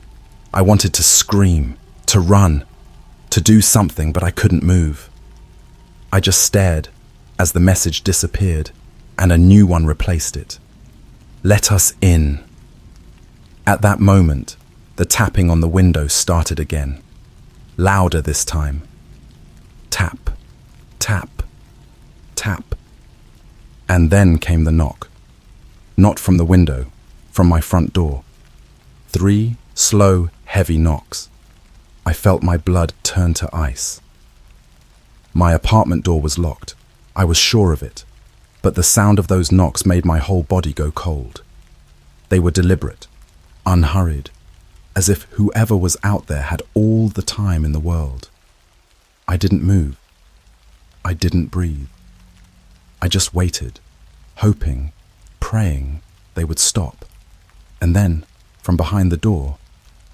I wanted to scream, to run, to do something, but I couldn't move. I just stared as the message disappeared and a new one replaced it. "Let us in." At that moment, the tapping on the window started again, louder this time. Tap, tap, tap. And then came the knock. Not from the window, from my front door. 3 slow, heavy knocks. I felt my blood turn to ice. My apartment door was locked. I was sure of it. But the sound of those knocks made my whole body go cold. They were deliberate, unhurried, as if whoever was out there had all the time in the world. I didn't move. I didn't breathe. I just waited, hoping, praying they would stop. And then, from behind the door,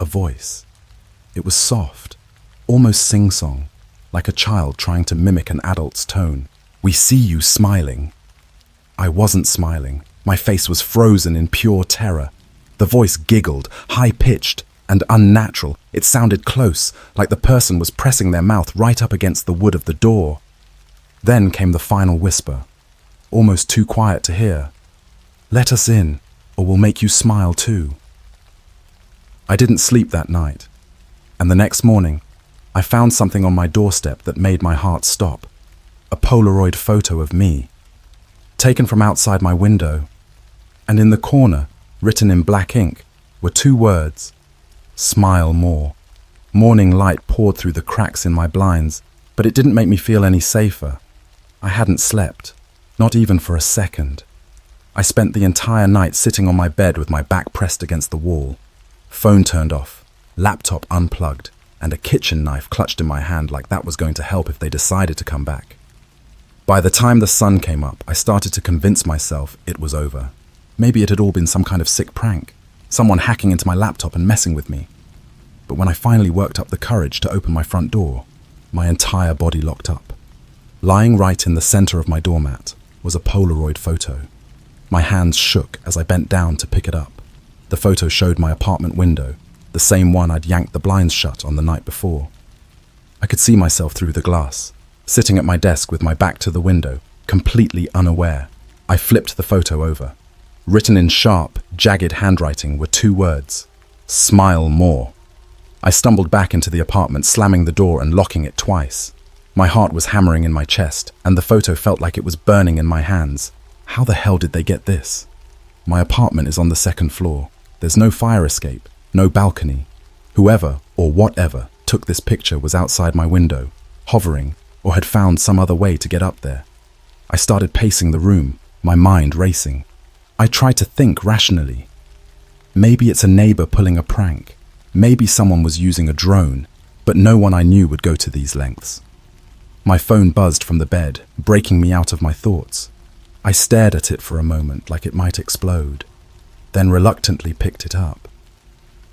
a voice. It was soft, almost sing-song, like a child trying to mimic an adult's tone. "We see you smiling." I wasn't smiling. My face was frozen in pure terror. The voice giggled, high-pitched and unnatural. It sounded close, like the person was pressing their mouth right up against the wood of the door. Then came the final whisper, almost too quiet to hear. "Let us in, or we'll make you smile too." I didn't sleep that night, and the next morning, I found something on my doorstep that made my heart stop. A Polaroid photo of me, taken from outside my window, and in the corner, written in black ink, were two words: "Smile more." Morning light poured through the cracks in my blinds, but it didn't make me feel any safer. I hadn't slept, not even for a second. I spent the entire night sitting on my bed with my back pressed against the wall, phone turned off, laptop unplugged, and a kitchen knife clutched in my hand like that was going to help if they decided to come back. By the time the sun came up, I started to convince myself it was over. Maybe it had all been some kind of sick prank, someone hacking into my laptop and messing with me. But when I finally worked up the courage to open my front door, my entire body locked up. Lying right in the center of my doormat was a Polaroid photo. My hands shook as I bent down to pick it up. The photo showed my apartment window, the same one I'd yanked the blinds shut on the night before. I could see myself through the glass, sitting at my desk with my back to the window, completely unaware. I flipped the photo over. Written in sharp, jagged handwriting were two words: "Smile more." I stumbled back into the apartment, slamming the door and locking it twice. My heart was hammering in my chest, and the photo felt like it was burning in my hands. How the hell did they get this? My apartment is on the second floor. There's no fire escape, no balcony. Whoever, or whatever, took this picture was outside my window, hovering, or had found some other way to get up there. I started pacing the room, my mind racing. I tried to think rationally. Maybe it's a neighbor pulling a prank. Maybe someone was using a drone, but no one I knew would go to these lengths. My phone buzzed from the bed, breaking me out of my thoughts. I stared at it for a moment like it might explode, then reluctantly picked it up.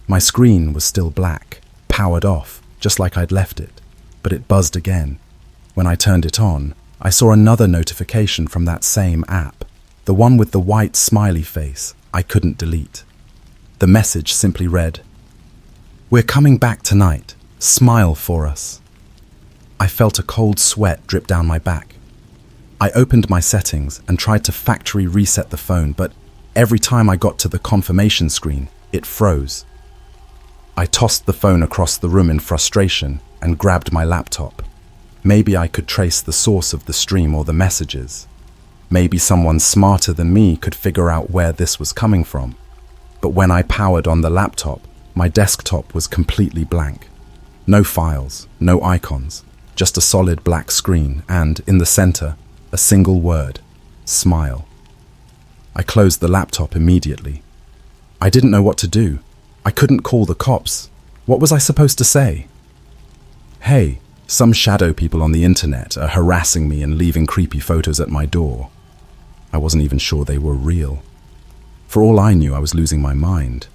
My screen was still black, powered off, just like I'd left it, but it buzzed again. When I turned it on, I saw another notification from that same app, the one with the white smiley face I couldn't delete. The message simply read, "We're coming back tonight. Smile for us." I felt a cold sweat drip down my back. I opened my settings and tried to factory reset the phone, but every time I got to the confirmation screen, it froze. I tossed the phone across the room in frustration and grabbed my laptop. Maybe I could trace the source of the stream or the messages. Maybe someone smarter than me could figure out where this was coming from. But when I powered on the laptop, my desktop was completely blank. No files, no icons, just a solid black screen and, in the center, a single word: smile. I closed the laptop immediately. I didn't know what to do. I couldn't call the cops. What was I supposed to say? Hey, some shadow people on the internet are harassing me and leaving creepy photos at my door. I wasn't even sure they were real. For all I knew, I was losing my mind.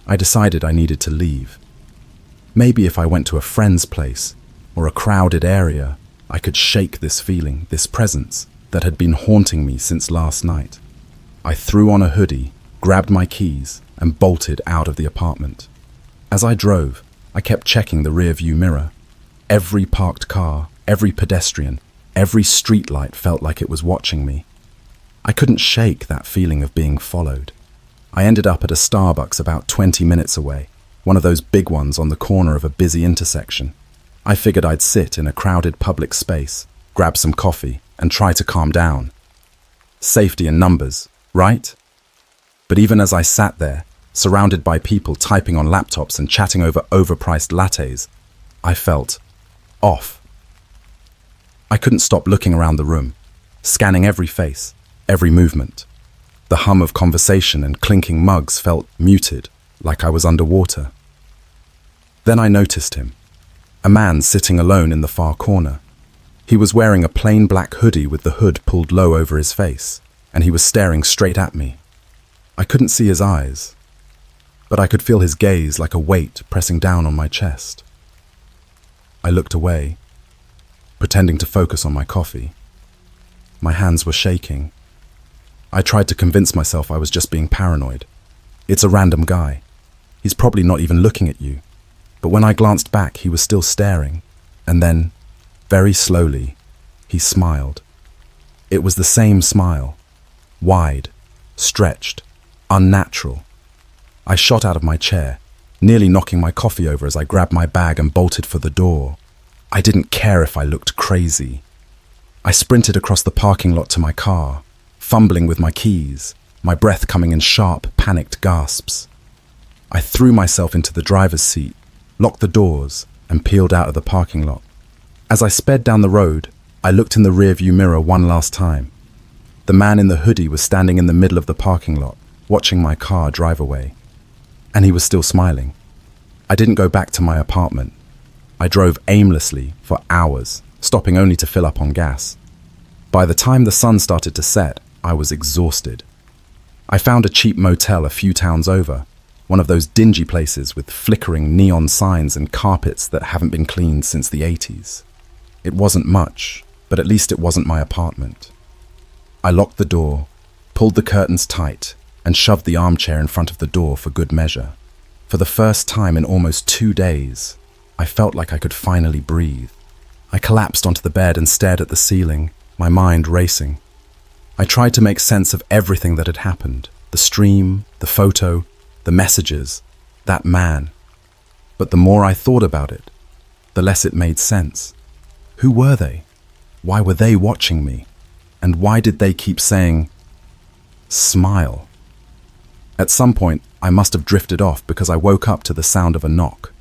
I decided I needed to leave. Maybe if I went to a friend's place or a crowded area, I could shake this feeling, this presence that had been haunting me since last night. I threw on a hoodie, grabbed my keys, and bolted out of the apartment. As I drove, I kept checking the rearview mirror. Every parked car, every pedestrian, every streetlight felt like it was watching me. I couldn't shake that feeling of being followed. I ended up at a Starbucks about 20 minutes away, one of those big ones on the corner of a busy intersection. I figured I'd sit in a crowded public space, grab some coffee, and try to calm down. Safety in numbers, right? But even as I sat there, surrounded by people typing on laptops and chatting over overpriced lattes, I felt off. I couldn't stop looking around the room, scanning every face, every movement. The hum of conversation and clinking mugs felt muted, like I was underwater. Then I noticed him, a man sitting alone in the far corner. He was wearing a plain black hoodie with the hood pulled low over his face, and he was staring straight at me. I couldn't see his eyes, but I could feel his gaze like a weight pressing down on my chest. I looked away, pretending to focus on my coffee. My hands were shaking. I tried to convince myself I was just being paranoid. It's a random guy. He's probably not even looking at you. But when I glanced back, he was still staring. And then, very slowly, He smiled. It was the same smile. Wide, stretched, unnatural. I shot out of my chair, nearly knocking my coffee over as I grabbed my bag and bolted for the door. I didn't care if I looked crazy. I sprinted across the parking lot to my car, fumbling with my keys, my breath coming in sharp, panicked gasps. I threw myself into the driver's seat, locked the doors, and peeled out of the parking lot. As I sped down the road, I looked in the rearview mirror one last time. The man in the hoodie was standing in the middle of the parking lot, watching my car drive away. And he was still smiling. I didn't go back to my apartment. I drove aimlessly for hours, stopping only to fill up on gas. By the time the sun started to set, I was exhausted. I found a cheap motel a few towns over, one of those dingy places with flickering neon signs and carpets that haven't been cleaned since the 80s. It wasn't much, but at least it wasn't my apartment. I locked the door, pulled the curtains tight, and shoved the armchair in front of the door for good measure. For the first time in almost 2 days, I felt like I could finally breathe. I collapsed onto the bed and stared at the ceiling, my mind racing. I tried to make sense of everything that had happened, the stream, the photo, the messages, that man. But the more I thought about it, the less it made sense. Who were they? Why were they watching me? And why did they keep saying, "Smile"? At some point, I must have drifted off because I woke up to the sound of a knock.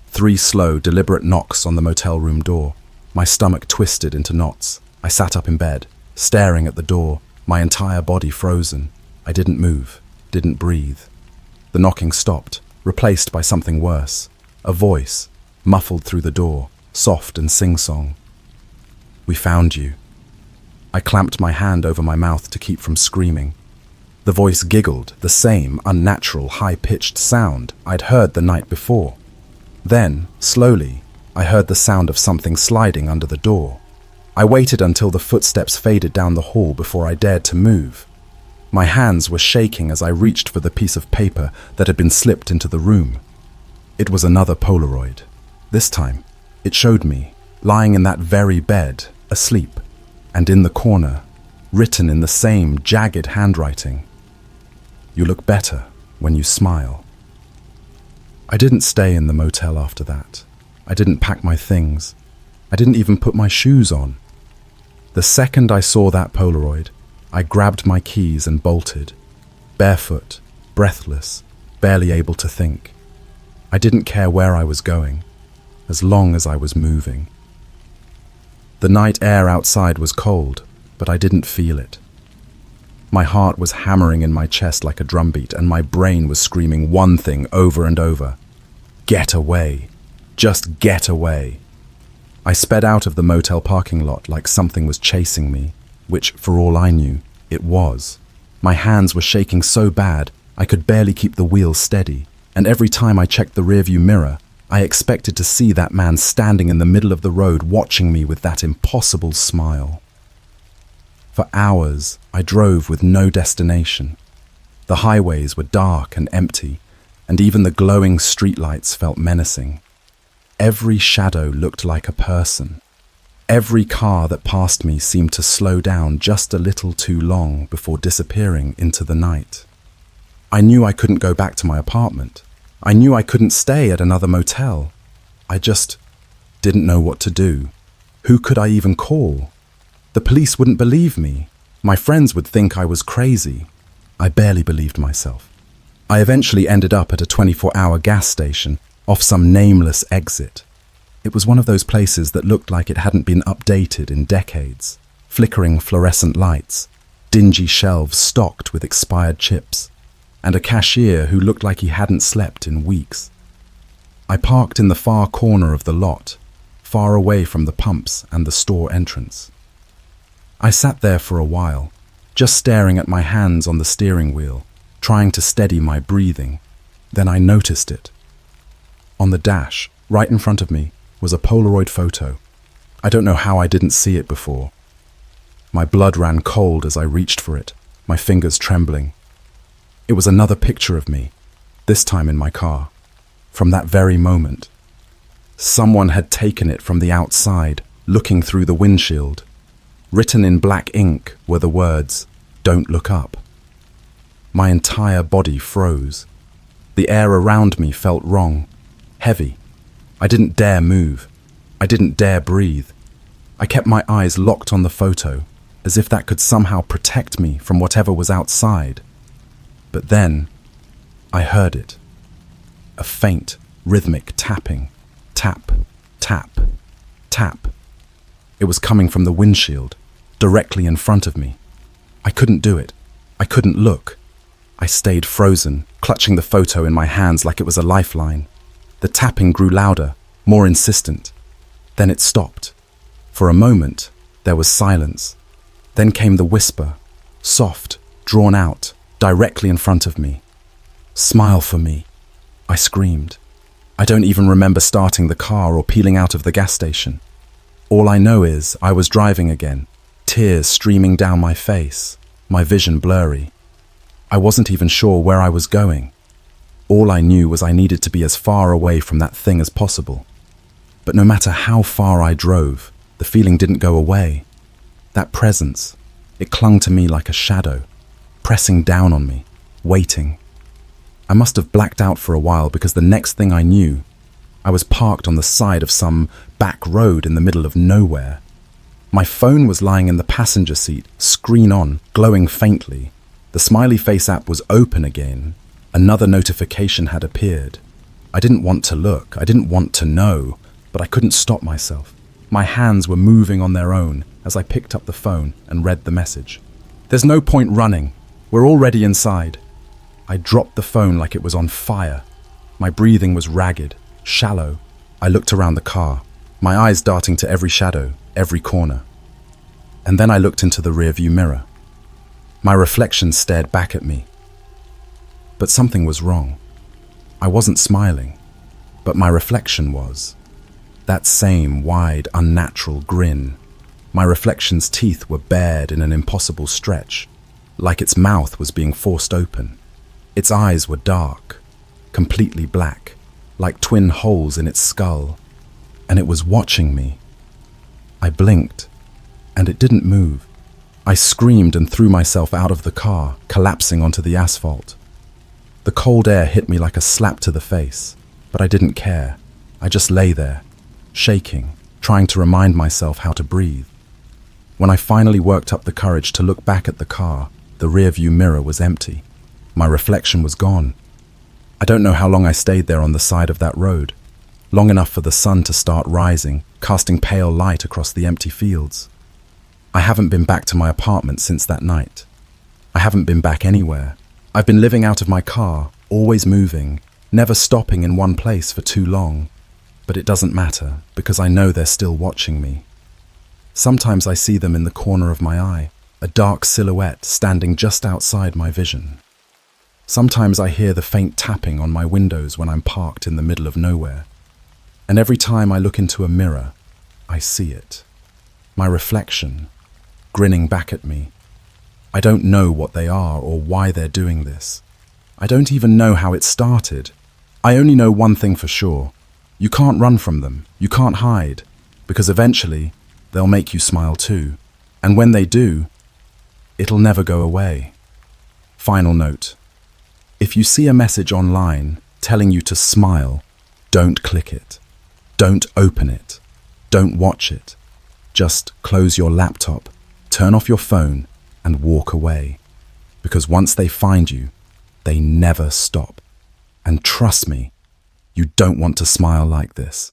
3 slow, deliberate knocks on the motel room door. My stomach twisted into knots. I sat up in bed, staring at the door, my entire body frozen. I didn't move, didn't breathe. The knocking stopped, replaced by something worse. A voice, muffled through the door, soft and sing-song. "We found you." I clamped my hand over my mouth to keep from screaming. The voice giggled, the same unnatural, high-pitched sound I'd heard the night before. Then, slowly, I heard the sound of something sliding under the door. I waited until the footsteps faded down the hall before I dared to move. My hands were shaking as I reached for the piece of paper that had been slipped into the room. It was another Polaroid. This time, it showed me, lying in that very bed, asleep, and in the corner, written in the same jagged handwriting, "You look better when you smile." I didn't stay in the motel after that. I didn't pack my things. I didn't even put my shoes on. The second I saw that Polaroid, I grabbed my keys and bolted, barefoot, breathless, barely able to think. I didn't care where I was going, as long as I was moving. The night air outside was cold, but I didn't feel it. My heart was hammering in my chest like a drumbeat, and my brain was screaming one thing over and over: get away. Just get away. I sped out of the motel parking lot like something was chasing me, which, for all I knew, it was. My hands were shaking so bad I could barely keep the wheel steady, and every time I checked the rearview mirror, I expected to see that man standing in the middle of the road watching me with that impossible smile. For hours, I drove with no destination. The highways were dark and empty, and even the glowing streetlights felt menacing. Every shadow looked like a person. Every car that passed me seemed to slow down just a little too long before disappearing into the night. I knew I couldn't go back to my apartment. I knew I couldn't stay at another motel. I just didn't know what to do. Who could I even call? The police wouldn't believe me. My friends would think I was crazy. I barely believed myself. I eventually ended up at a 24-hour gas station off some nameless exit. It was one of those places that looked like it hadn't been updated in decades. Flickering fluorescent lights, dingy shelves stocked with expired chips, and a cashier who looked like he hadn't slept in weeks. I parked in the far corner of the lot, far away from the pumps and the store entrance. I sat there for a while, just staring at my hands on the steering wheel, trying to steady my breathing. Then I noticed it. On the dash, right in front of me, was a Polaroid photo. I don't know how I didn't see it before. My blood ran cold as I reached for it, my fingers trembling. It was another picture of me, this time in my car. From that very moment, someone had taken it from the outside, looking through the windshield. Written in black ink were the words, "Don't look up." My entire body froze. The air around me felt wrong, heavy. I didn't dare move. I didn't dare breathe. I kept my eyes locked on the photo, as if that could somehow protect me from whatever was outside. But then, I heard it. A faint, rhythmic tapping. Tap, tap, tap. It was coming from the windshield, directly in front of me. I couldn't do it. I couldn't look. I stayed frozen, clutching the photo in my hands like it was a lifeline. The tapping grew louder, more insistent. Then it stopped. For a moment, there was silence. Then came the whisper, soft, drawn out, directly in front of me. "Smile for me," I screamed. I don't even remember starting the car or peeling out of the gas station. All I know is I was driving again, tears streaming down my face, my vision blurry. I wasn't even sure where I was going. All I knew was I needed to be as far away from that thing as possible. But no matter how far I drove, the feeling didn't go away. That presence, it clung to me like a shadow, pressing down on me, waiting. I must have blacked out for a while because the next thing I knew, I was parked on the side of some back road in the middle of nowhere. My phone was lying in the passenger seat, screen on, glowing faintly. The smiley face app was open again. Another notification had appeared. I didn't want to look, I didn't want to know, but I couldn't stop myself. My hands were moving on their own as I picked up the phone and read the message. "There's no point running. We're already inside." I dropped the phone like it was on fire. My breathing was ragged, shallow. I looked around the car, my eyes darting to every shadow, every corner. And then I looked into the rearview mirror. My reflection stared back at me. But something was wrong. I wasn't smiling, but my reflection was. That same wide, unnatural grin. My reflection's teeth were bared in an impossible stretch, like its mouth was being forced open. Its eyes were dark, completely black, like twin holes in its skull, and it was watching me. I blinked, and it didn't move. I screamed and threw myself out of the car, collapsing onto the asphalt. The cold air hit me like a slap to the face, but I didn't care. I just lay there, shaking, trying to remind myself how to breathe. When I finally worked up the courage to look back at the car, the rearview mirror was empty. My reflection was gone. I don't know how long I stayed there on the side of that road. Long enough for the sun to start rising, casting pale light across the empty fields. I haven't been back to my apartment since that night. I haven't been back anywhere. I've been living out of my car, always moving, never stopping in one place for too long. But it doesn't matter, because I know they're still watching me. Sometimes I see them in the corner of my eye, a dark silhouette standing just outside my vision. Sometimes I hear the faint tapping on my windows when I'm parked in the middle of nowhere. And every time I look into a mirror, I see it. My reflection, grinning back at me. I don't know what they are or why they're doing this. I don't even know how it started. I only know one thing for sure. You can't run from them. You can't hide. Because eventually, they'll make you smile too. And when they do, it'll never go away. Final note. If you see a message online telling you to smile, don't click it. Don't open it. Don't watch it. Just close your laptop, turn off your phone, and walk away. Because once they find you, they never stop. And trust me, you don't want to smile like this.